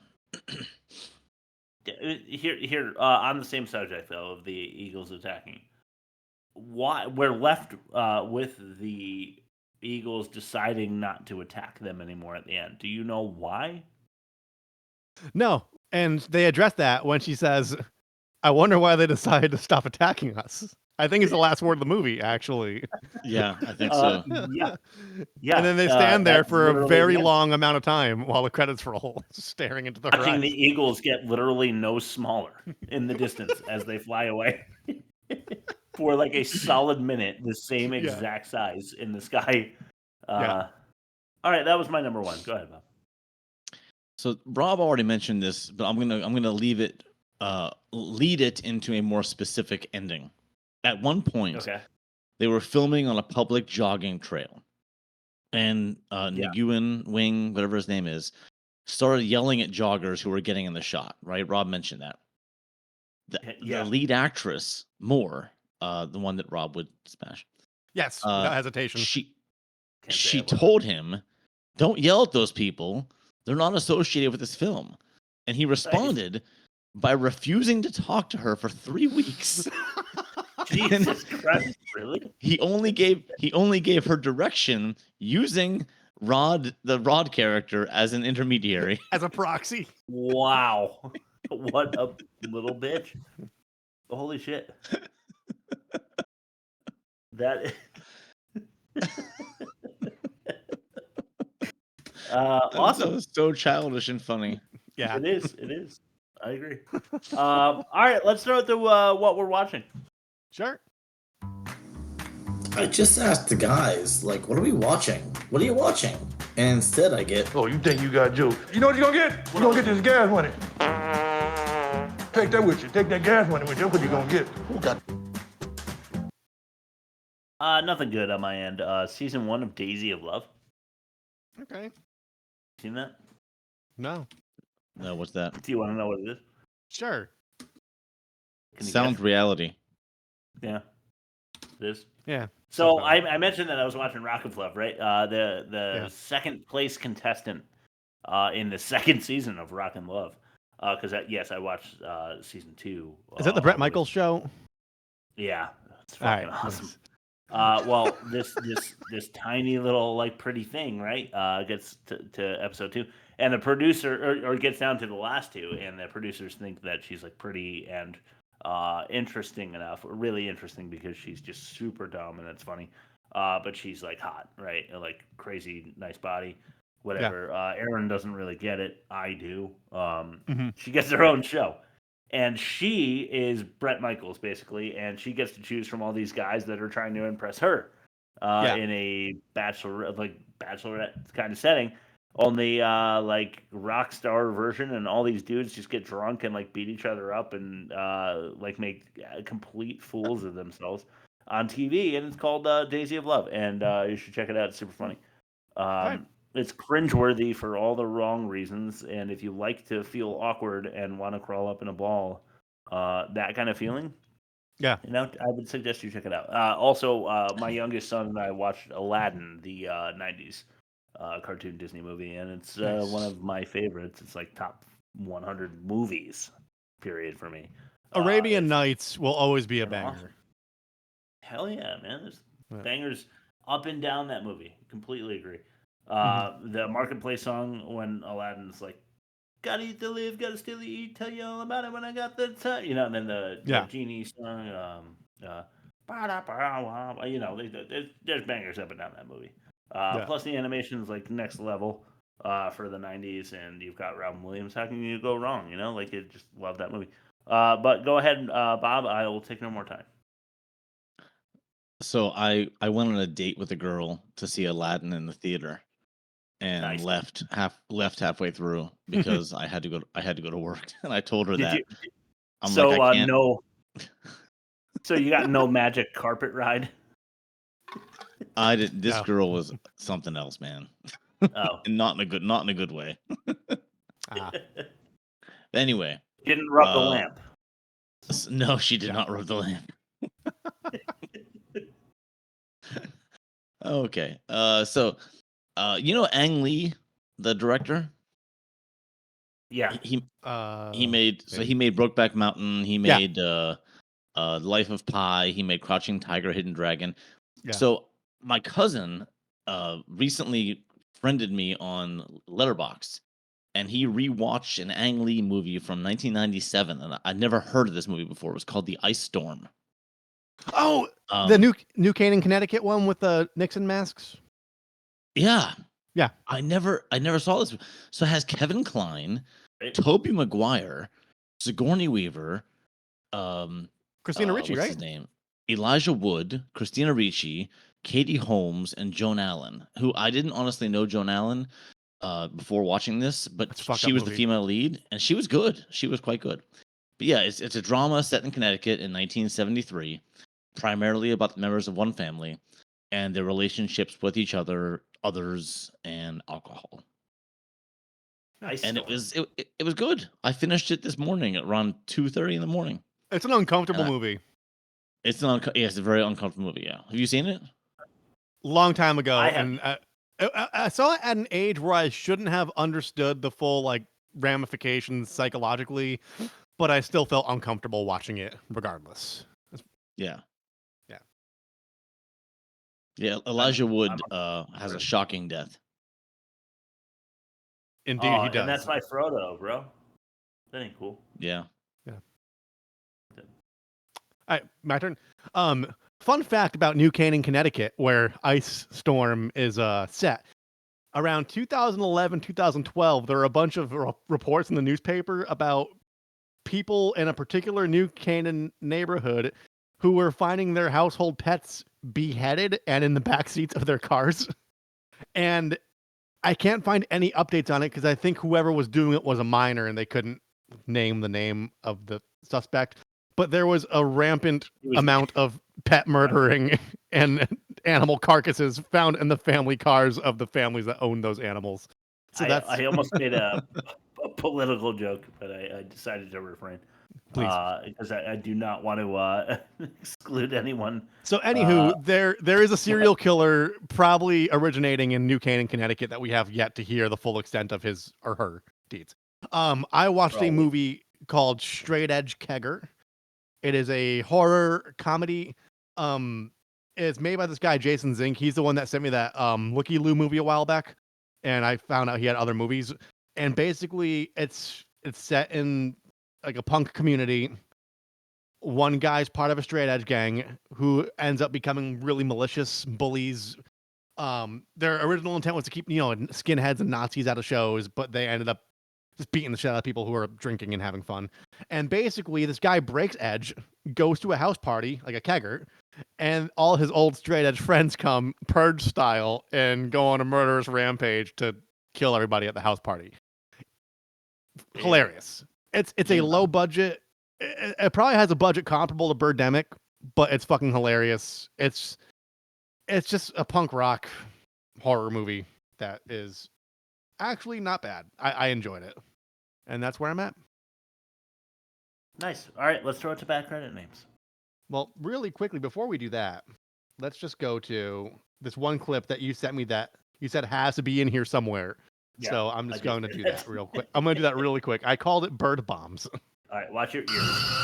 [SPEAKER 3] Here on the same subject though of the Eagles attacking. Why we're left with the Eagles deciding not to attack them anymore at the end. Do you know why?
[SPEAKER 4] No, and they address that when she says, "I wonder why they decided to stop attacking us." I think it's the last word of the movie, actually.
[SPEAKER 5] Yeah, I think so.
[SPEAKER 3] Yeah.
[SPEAKER 4] And then they stand there
[SPEAKER 3] that's
[SPEAKER 4] for a
[SPEAKER 3] literally
[SPEAKER 4] very
[SPEAKER 3] it.
[SPEAKER 4] long amount of time while the credits roll, staring into the
[SPEAKER 3] Watching
[SPEAKER 4] horizon.
[SPEAKER 3] the Eagles get literally no smaller in the distance as they fly away. For like a solid minute, the same exact size in the sky. All right, that was my number 1. Go ahead, Bob.
[SPEAKER 5] So Rob already mentioned this, but I'm gonna lead it into a more specific ending. At one point, they were filming on a public jogging trail, and Nguyen Wing, whatever his name is, started yelling at joggers who were getting in the shot. Right, Rob mentioned that. the lead actress, Moore, the one that Rob would smash.
[SPEAKER 4] Yes, without hesitation.
[SPEAKER 5] She told him, "Don't yell at those people. They're not associated with this film." And he responded by refusing to talk to her for 3 weeks.
[SPEAKER 3] Jesus Christ, really?
[SPEAKER 5] He only gave her direction using the Rod character as an intermediary.
[SPEAKER 4] As a proxy.
[SPEAKER 3] Wow. What a little bitch. Holy shit. That awesome.
[SPEAKER 5] That was so childish and funny.
[SPEAKER 4] Yeah.
[SPEAKER 3] It is. I agree. All right, let's start with what we're watching.
[SPEAKER 4] Sure.
[SPEAKER 15] I just asked the guys, like, what are we watching? What are you watching? And instead I get,
[SPEAKER 8] oh, you think you got jokes. You know what you're gonna get? You're gonna get this gas money. Take that with you. Take that gas money with you. That's what you're gonna get. Who got?
[SPEAKER 3] Nothing good on my end. Season 1 of Daisy of Love.
[SPEAKER 4] Okay.
[SPEAKER 3] Seen that?
[SPEAKER 4] No.
[SPEAKER 5] No, what's that?
[SPEAKER 3] Do you want to know what it is?
[SPEAKER 4] Sure.
[SPEAKER 5] Sound reality.
[SPEAKER 3] Yeah. It is.
[SPEAKER 4] Yeah.
[SPEAKER 3] So I mentioned that I was watching Rock of Love, right? The second place contestant in the second season of Rock and Love. Because I watched season 2.
[SPEAKER 4] Is that the Bret Michaels show?
[SPEAKER 3] Yeah, it's fucking awesome. Well, this tiny little like pretty thing, right? Gets to episode 2, and the producer or gets down to the last 2, and the producers think that she's like pretty and interesting enough, really interesting because she's just super dumb and it's funny. But she's like hot, right? Like crazy, nice body, whatever. Yeah. Aaron doesn't really get it. I do. She gets her own show. And she is Bret Michaels, basically, and she gets to choose from all these guys that are trying to impress her in a bachelorette kind of setting. Only like rock star version, and all these dudes just get drunk and like beat each other up and like make complete fools of themselves on TV. And it's called Daisy of Love, and you should check it out. It's super funny. It's cringeworthy for all the wrong reasons, and if you like to feel awkward and want to crawl up in a ball, that kind of feeling, I would suggest you check it out. Also, my youngest son and I watched Aladdin, the '90s cartoon Disney movie, and it's one of my favorites. It's like top 100 movies, period, for me.
[SPEAKER 4] Arabian Nights will always be a banger.
[SPEAKER 3] Awesome. Hell yeah, man! There's bangers up and down that movie. Completely agree. The Marketplace song when Aladdin's like, "Gotta eat to live, gotta still eat, tell you all about it when I got the time," and then the genie song, there's bangers up and down that movie. Plus the animation is like next level for the '90s, and you've got Robin Williams. How can you go wrong? Like you just love that movie. But go ahead, Bob. I will take no more time.
[SPEAKER 5] So I went on a date with a girl to see Aladdin in the theater. And left halfway through because I had to go to work, and I told her that.
[SPEAKER 3] No. So you got no magic carpet ride?
[SPEAKER 5] I did. This girl was something else, man.
[SPEAKER 3] Oh,
[SPEAKER 5] and not in a good way. Anyway,
[SPEAKER 3] didn't rub the lamp.
[SPEAKER 5] No, she did not rub the lamp. Okay. So. Ang Lee, the director?
[SPEAKER 3] Yeah.
[SPEAKER 5] He made Brokeback Mountain, he made Life of Pi, he made Crouching Tiger, Hidden Dragon. Yeah. So my cousin recently friended me on Letterboxd, and he rewatched an Ang Lee movie from 1997, and I'd never heard of this movie before. It was called The Ice Storm.
[SPEAKER 4] Oh, the New Canaan, Connecticut one with the Nixon masks?
[SPEAKER 5] Yeah.
[SPEAKER 4] I
[SPEAKER 5] never saw this. So it has Kevin Kline, Tobey Maguire, Sigourney Weaver,
[SPEAKER 4] Christina Ricci,
[SPEAKER 5] what's
[SPEAKER 4] right?
[SPEAKER 5] his name? Elijah Wood, Christina Ricci, Katie Holmes, and Joan Allen, who I didn't honestly know Joan Allen before watching this, but she was the female lead, and she was good. She was quite good. But yeah, it's a drama set in Connecticut in 1973, primarily about the members of one family and their relationships with each other, others, and alcohol.
[SPEAKER 3] Nice.
[SPEAKER 5] And it was good. I finished it this morning at around 2:30 in the morning.
[SPEAKER 4] It's an uncomfortable movie.
[SPEAKER 5] It's it's a very uncomfortable movie. Yeah, have you seen it?
[SPEAKER 4] Long time ago,
[SPEAKER 3] I have.
[SPEAKER 4] and I saw it at an age where I shouldn't have understood the full like ramifications psychologically, but I still felt uncomfortable watching it regardless.
[SPEAKER 5] Yeah.
[SPEAKER 4] Yeah.
[SPEAKER 5] Yeah, Elijah Wood has a shocking death.
[SPEAKER 4] Indeed, he does.
[SPEAKER 3] And that's my Frodo, bro. That ain't cool.
[SPEAKER 5] Yeah.
[SPEAKER 4] Yeah. All right, my turn. Fun fact about New Canaan, Connecticut, where Ice Storm is set. Around 2011, 2012, there are a bunch of reports in the newspaper about people in a particular New Canaan neighborhood who were finding their household pets beheaded and in the back seats of their cars. And I can't find any updates on it because I think whoever was doing it was a minor and they couldn't name the name of the suspect. But there was a rampant amount of pet murdering and animal carcasses found in the family cars of the families that own those animals. So
[SPEAKER 3] I almost made a political joke, but I decided to refrain.
[SPEAKER 4] Please.
[SPEAKER 3] Because I do not want to exclude anyone.
[SPEAKER 4] So anywho, there is a serial killer probably originating in New Canaan, Connecticut that we have yet to hear the full extent of his or her deeds. I watched a movie called Straight Edge Kegger. It is a horror comedy. It's made by this guy, Jason Zink. He's the one that sent me that Looky Loo movie a while back. And I found out he had other movies. And basically it's set in like a punk community. One guy's part of a straight edge gang who ends up becoming really malicious, bullies. Their original intent was to keep, skinheads and Nazis out of shows, but they ended up just beating the shit out of people who are drinking and having fun. And basically, this guy breaks edge, goes to a house party, like a kegger, and all his old straight edge friends come, purge style, and go on a murderous rampage to kill everybody at the house party. Hilarious. It's a low budget. It probably has a budget comparable to Birdemic, but it's fucking hilarious. It's just a punk rock horror movie that is actually not bad. I enjoyed it. And that's where I'm at.
[SPEAKER 3] Nice. All right, let's throw it to bad credit names.
[SPEAKER 4] Well, really quickly, before we do that, let's just go to this one clip that you sent me that you said has to be in here somewhere. Yeah, so I'm just going to do that real quick. I'm going to do that really quick. I called it Bird Bombs.
[SPEAKER 3] All right, watch your ears.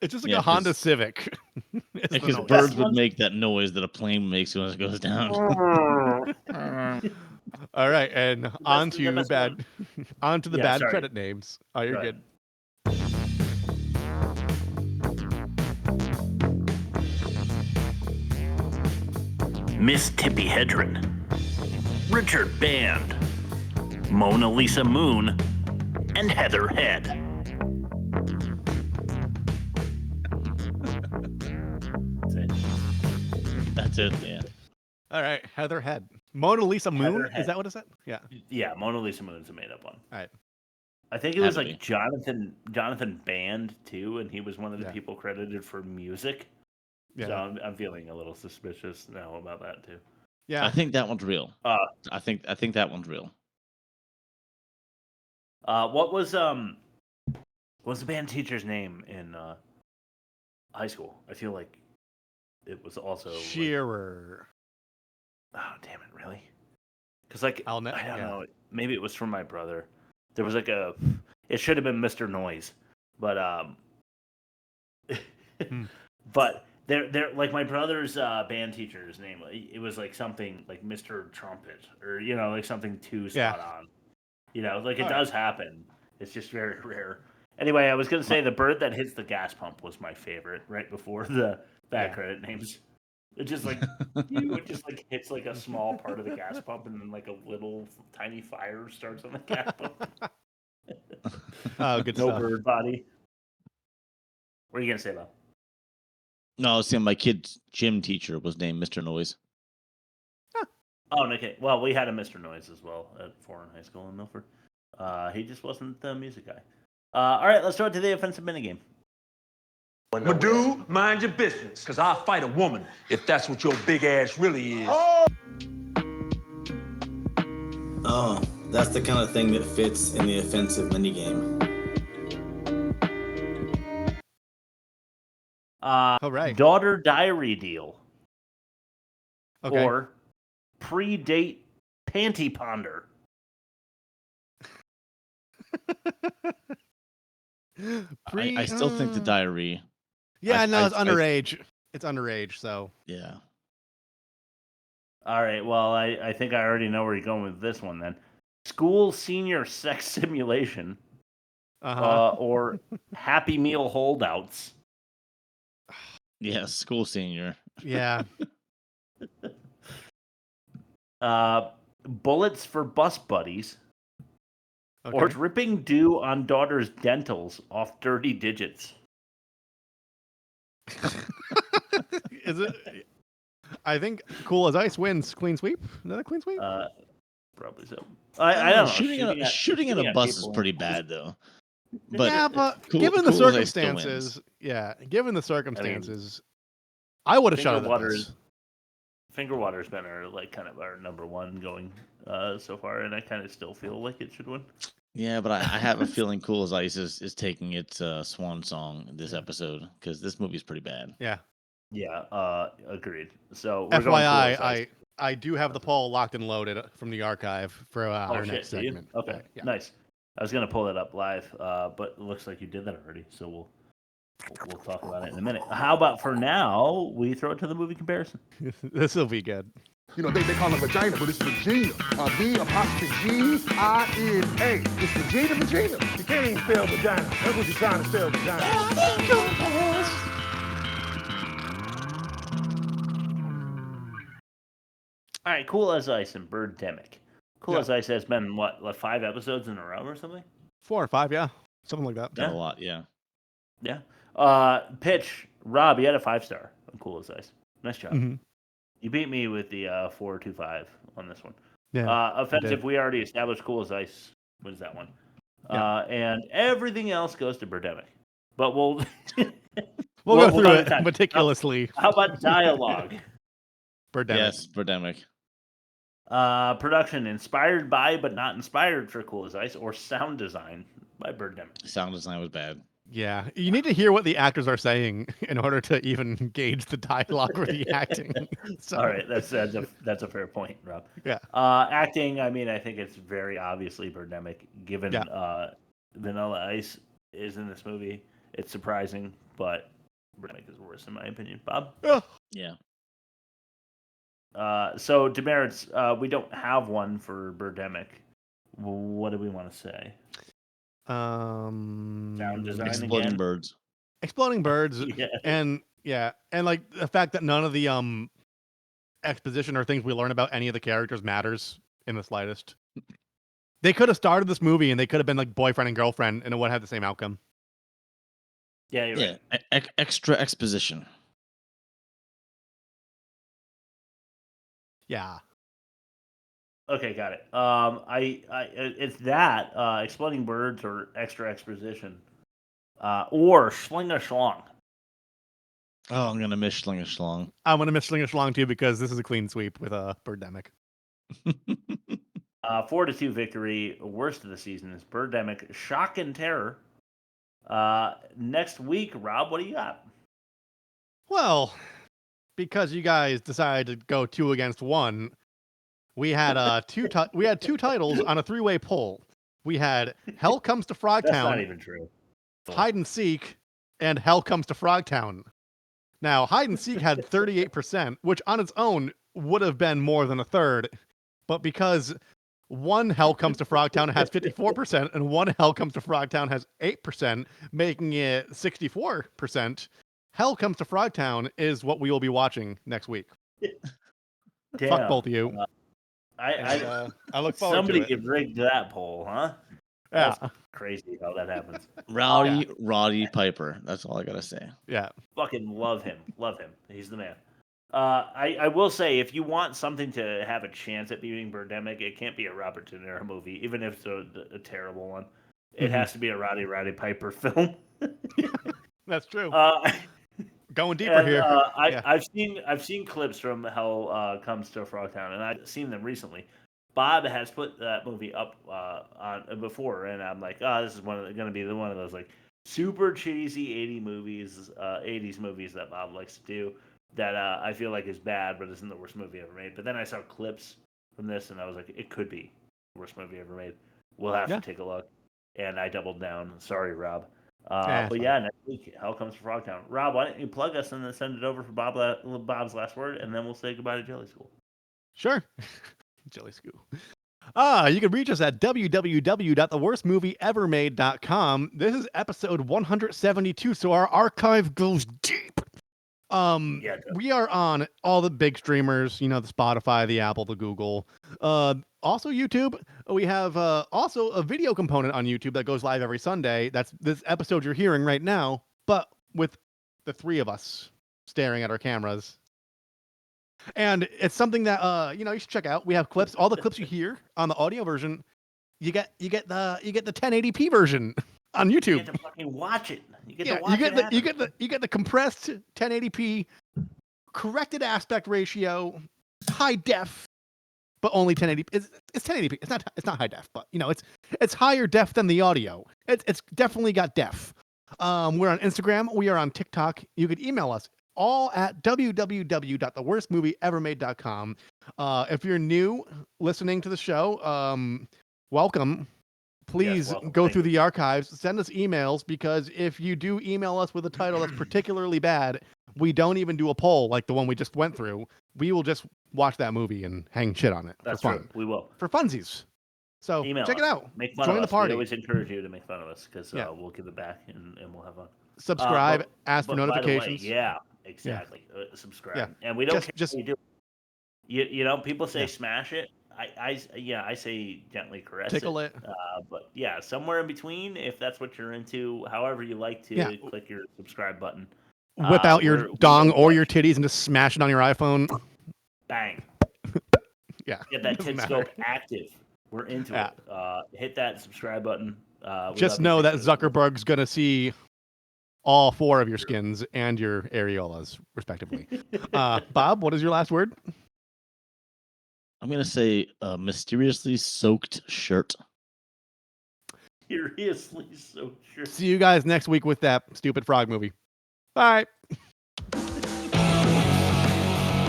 [SPEAKER 4] It's just like a Honda Civic.
[SPEAKER 5] Because birds would make that noise that a plane makes when it goes down.
[SPEAKER 4] All right, and on to the bad
[SPEAKER 3] sorry.
[SPEAKER 4] credit names. Oh, you're good.
[SPEAKER 7] Miss Tippi Hedren, Richard Band, Mona Lisa Moon, and Heather Head.
[SPEAKER 5] That's it, yeah.
[SPEAKER 4] All right, Heather Head. Mona Lisa Moon?
[SPEAKER 3] Head.
[SPEAKER 4] Is that what it said? Yeah.
[SPEAKER 3] Yeah, Mona Lisa Moon's a made-up one.
[SPEAKER 4] All right.
[SPEAKER 3] I think it was like Jonathan Band, too, and he was one of the people credited for music. Yeah. So I'm feeling a little suspicious now about that, too.
[SPEAKER 4] Yeah.
[SPEAKER 5] I think that one's real. I think that one's real.
[SPEAKER 3] What was the band teacher's name in high school? I feel like it was also
[SPEAKER 4] Shearer.
[SPEAKER 3] Oh, damn it, really? Because I don't know. Maybe it was from my brother. There was like it should have been Mr. Noise, but but there like my brother's band teacher's name. It was like something like Mr. Trumpet or like something too spot on. Like it does happen. It's just very rare. Anyway, I was gonna say the bird that hits the gas pump was my favorite right before the bad credit names. It just hits like a small part of the gas pump and then like a little tiny fire starts on the gas pump.
[SPEAKER 4] Oh, good
[SPEAKER 3] no
[SPEAKER 4] stuff.
[SPEAKER 3] bird body. What are you gonna say, Bob?
[SPEAKER 5] No, I was saying my kid's gym teacher was named Mr. Noise.
[SPEAKER 3] Oh, okay. Well, we had a Mr. Noise as well at Foreign High School in Milford. He just wasn't the music guy. All right, let's throw it to the offensive minigame.
[SPEAKER 8] My dude, mind your business, because I'll fight a woman if that's what your big ass really is.
[SPEAKER 15] Oh, that's the kind of thing that fits in the offensive minigame.
[SPEAKER 4] All right.
[SPEAKER 3] Daughter diary deal.
[SPEAKER 4] Okay.
[SPEAKER 3] Or pre-date panty ponder.
[SPEAKER 5] I still think the diary.
[SPEAKER 4] Yeah, no, it's underage. It's underage, so.
[SPEAKER 5] Yeah.
[SPEAKER 3] All right, well, I think I already know where you're going with this one then. School senior sex simulation. Or Happy Meal holdouts.
[SPEAKER 5] Yeah, school senior.
[SPEAKER 4] Yeah.
[SPEAKER 3] Bullets for bus buddies.
[SPEAKER 4] Okay.
[SPEAKER 3] Or dripping dew on daughter's dentals off dirty digits.
[SPEAKER 4] Is it? I think Cool as Ice wins clean sweep. Another clean sweep?
[SPEAKER 3] Probably so. I don't know.
[SPEAKER 5] Shooting at a bus is
[SPEAKER 3] people.
[SPEAKER 5] pretty bad, though. But
[SPEAKER 4] yeah, but given the circumstances, I would have shot at the bus.
[SPEAKER 3] Finger water's been our kind of our number one going so far, and I kind of still feel like it should win.
[SPEAKER 5] Yeah, but I have a feeling Cool as Ice is taking its swan song this episode because this movie's pretty bad.
[SPEAKER 4] Yeah.
[SPEAKER 3] Yeah, agreed. So we're
[SPEAKER 4] FYI, I do have the poll locked and loaded from the archive for our next segment.
[SPEAKER 3] Okay,
[SPEAKER 4] yeah.
[SPEAKER 3] Nice. I was gonna pull that up live, but it looks like you did that already. So we'll talk about it in a minute. How about for now we throw it to the movie comparison?
[SPEAKER 4] This will be good.
[SPEAKER 8] You know, they call it vagina, but it's Regina. V''G''I''N''A. It's Regina. You can't even spell vagina. That's what you're trying to spell vagina.
[SPEAKER 3] All right, Cool as Ice and Birdemic. Cool as Ice has been, what, 5 episodes in a row or something?
[SPEAKER 4] 4 or 5, yeah. Something like that.
[SPEAKER 5] Yeah. A lot, yeah.
[SPEAKER 3] Yeah. Pitch, Rob, you had a 5-star on Cool as Ice. Nice job.
[SPEAKER 4] Mm-hmm.
[SPEAKER 3] You beat me with the 4.25 on this one.
[SPEAKER 4] Yeah.
[SPEAKER 3] Offensive, we already established Cool as Ice wins that one.
[SPEAKER 4] Yeah.
[SPEAKER 3] And everything else goes to Birdemic. But we'll
[SPEAKER 4] go through it meticulously.
[SPEAKER 3] How about dialogue?
[SPEAKER 4] Birdemic.
[SPEAKER 5] Yes, Birdemic.
[SPEAKER 3] Production inspired by but not inspired for Cool as Ice, or sound design by Birdemic.
[SPEAKER 5] Sound design was bad.
[SPEAKER 4] Yeah, you need to hear what the actors are saying in order to even gauge the dialogue or the acting. So.
[SPEAKER 3] All right, that's a fair point, Rob.
[SPEAKER 4] Yeah.
[SPEAKER 3] Acting, I mean, I think it's very obviously Birdemic, given Vanilla Ice is in this movie. It's surprising, but Birdemic is worse in my opinion. Bob?
[SPEAKER 5] Yeah.
[SPEAKER 3] So demerits, we don't have one for Birdemic. What do we want to say? Sound design
[SPEAKER 5] Exploding
[SPEAKER 3] again?
[SPEAKER 5] birds.
[SPEAKER 4] Exploding birds. And like the fact that none of the exposition or things we learn about any of the characters matters in the slightest. They could have started this movie and they could have been like boyfriend and girlfriend and it would have the same outcome.
[SPEAKER 3] Yeah, you're right.
[SPEAKER 5] Extra exposition.
[SPEAKER 4] Yeah.
[SPEAKER 3] Okay, got it. It's that exploding birds or extra exposition, or Schling a Schlong.
[SPEAKER 5] Oh, I'm gonna miss Schling a Schlong.
[SPEAKER 4] I'm gonna miss Schling a Schlong too because this is a clean sweep with a Birdemic.
[SPEAKER 3] 4-2 victory. Worst of the season is Birdemic. Shock and terror. Next week, Rob, what do you got?
[SPEAKER 4] Well, because you guys decided to go 2 against 1. We had two titles on a 3-way poll. We had Hell Comes to Frogtown.
[SPEAKER 3] That's not even true.
[SPEAKER 4] Hide and Seek, and Hell Comes to Frogtown. Now, Hide and Seek had 38%, which on its own would have been more than a third, but because one Hell Comes to Frogtown has 54%, and one Hell Comes to Frogtown has 8%, making it 64%. Hell Comes to Frogtown is what we will be watching next week.
[SPEAKER 3] Damn.
[SPEAKER 4] Fuck both of you.
[SPEAKER 3] I
[SPEAKER 4] look forward
[SPEAKER 3] somebody
[SPEAKER 4] to it.
[SPEAKER 3] rigged that poll, huh?
[SPEAKER 4] Yeah.
[SPEAKER 3] That's crazy how that happens.
[SPEAKER 5] Roddy Piper. That's all I gotta say.
[SPEAKER 4] Yeah.
[SPEAKER 3] Fucking love him. Love him. He's the man. I will say, if you want something to have a chance at beating Birdemic, it can't be a Robert De Niro movie, even if it's a terrible one. It has to be a Roddy Piper film.
[SPEAKER 4] That's true. Going deeper
[SPEAKER 3] And
[SPEAKER 4] here.
[SPEAKER 3] I've seen clips from Hell Comes to Frogtown, and I've seen them recently. Bob has put that movie up on before, and I'm like, oh, this is going to be one of those like super cheesy 80s movies that Bob likes to do. That I feel like is bad, but isn't the worst movie ever made. But then I saw clips from this, and I was like, it could be the worst movie ever made. We'll have to take a look. And I doubled down. Sorry, Rob. But yeah, next week, Hell Comes to Frogtown. Rob, why don't you plug us and then send it over for Bob's last word, and then we'll say goodbye to Jelly School.
[SPEAKER 4] Sure. Jelly School. You can reach us at www.theworstmovieevermade.com. This is episode 172, so our archive goes deep. We are on all the big streamers, the Spotify, the Apple, the Google, also YouTube. We have also a video component on YouTube that goes live every Sunday. That's this episode you're hearing right now, but with the three of us staring at our cameras. And it's something that you should check out. We have clips, all the clips you hear on the audio version. You get the 1080p version on YouTube.
[SPEAKER 3] You get to fucking watch it. You get to watch it.
[SPEAKER 4] You get the compressed 1080p, corrected aspect ratio, high def, but only 1080p. It's 1080p. It's not high def, but it's higher def than the audio. It's definitely got def. We're on Instagram. We are on TikTok. You could email us all at www.theworstmovieevermade.com. If you're new listening to the show, welcome. Please go through the archives, send us emails, because if you do email us with a title that's particularly bad, we don't even do a poll like the one we just went through. We will just watch that movie and hang shit on it.
[SPEAKER 3] That's
[SPEAKER 4] for fun.
[SPEAKER 3] True. We will.
[SPEAKER 4] For funsies. So check it out.
[SPEAKER 3] Make fun
[SPEAKER 4] Join
[SPEAKER 3] of
[SPEAKER 4] the
[SPEAKER 3] us.
[SPEAKER 4] party.
[SPEAKER 3] We always encourage you to make fun of us because we'll give it back and we'll have fun.
[SPEAKER 4] Subscribe, ask for notifications.
[SPEAKER 3] By the way, yeah, exactly. Subscribe. Yeah. And we don't care what you do. People say smash it. I say gently caress
[SPEAKER 4] Tickle
[SPEAKER 3] it. But yeah, somewhere in between, if that's what you're into, however you like to click your subscribe button.
[SPEAKER 4] Whip out your dong or your titties and just smash it on your iPhone.
[SPEAKER 3] Bang.
[SPEAKER 4] Yeah.
[SPEAKER 3] Get that Titscope active. We're into it. Hit that subscribe button.
[SPEAKER 4] Just know that Zuckerberg's going to see all four of your skins and your areolas, respectively. Bob, what is your last word?
[SPEAKER 5] I'm going to say mysteriously soaked shirt.
[SPEAKER 3] Mysteriously soaked shirt.
[SPEAKER 4] See you guys next week with that stupid frog movie. Bye.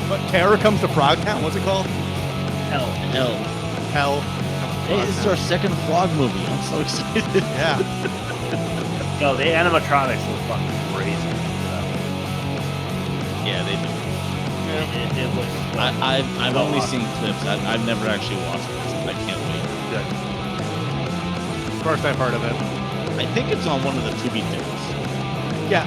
[SPEAKER 4] What, Terror Comes to Frogtown? What's it called?
[SPEAKER 5] Hell.
[SPEAKER 3] Hey,
[SPEAKER 5] this is our second frog movie. I'm so excited.
[SPEAKER 4] Yeah.
[SPEAKER 3] No, the animatronics look fucking crazy.
[SPEAKER 5] Yeah, they do.
[SPEAKER 3] It looks.
[SPEAKER 5] I've only seen clips. I've never actually watched it. I can't wait.
[SPEAKER 3] Good.
[SPEAKER 4] Of course, I've heard of it.
[SPEAKER 5] I think it's on one of the Tubi things.
[SPEAKER 4] Yeah.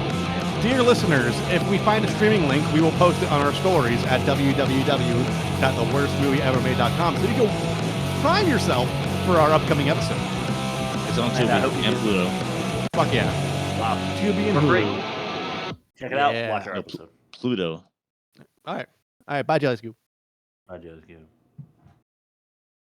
[SPEAKER 4] Dear listeners, if we find a streaming link, we will post it on our stories at www.theworstmovieevermade.com, so you can prime yourself for our upcoming episode.
[SPEAKER 5] It's on Tubi and Pluto.
[SPEAKER 4] Fuck yeah.
[SPEAKER 3] Wow.
[SPEAKER 4] Tubi and Hulu.
[SPEAKER 3] Check it out. Watch our episode.
[SPEAKER 5] Pluto.
[SPEAKER 4] All right. Bye, Jelly Scoop.
[SPEAKER 3] Bye, Jelly Scoop.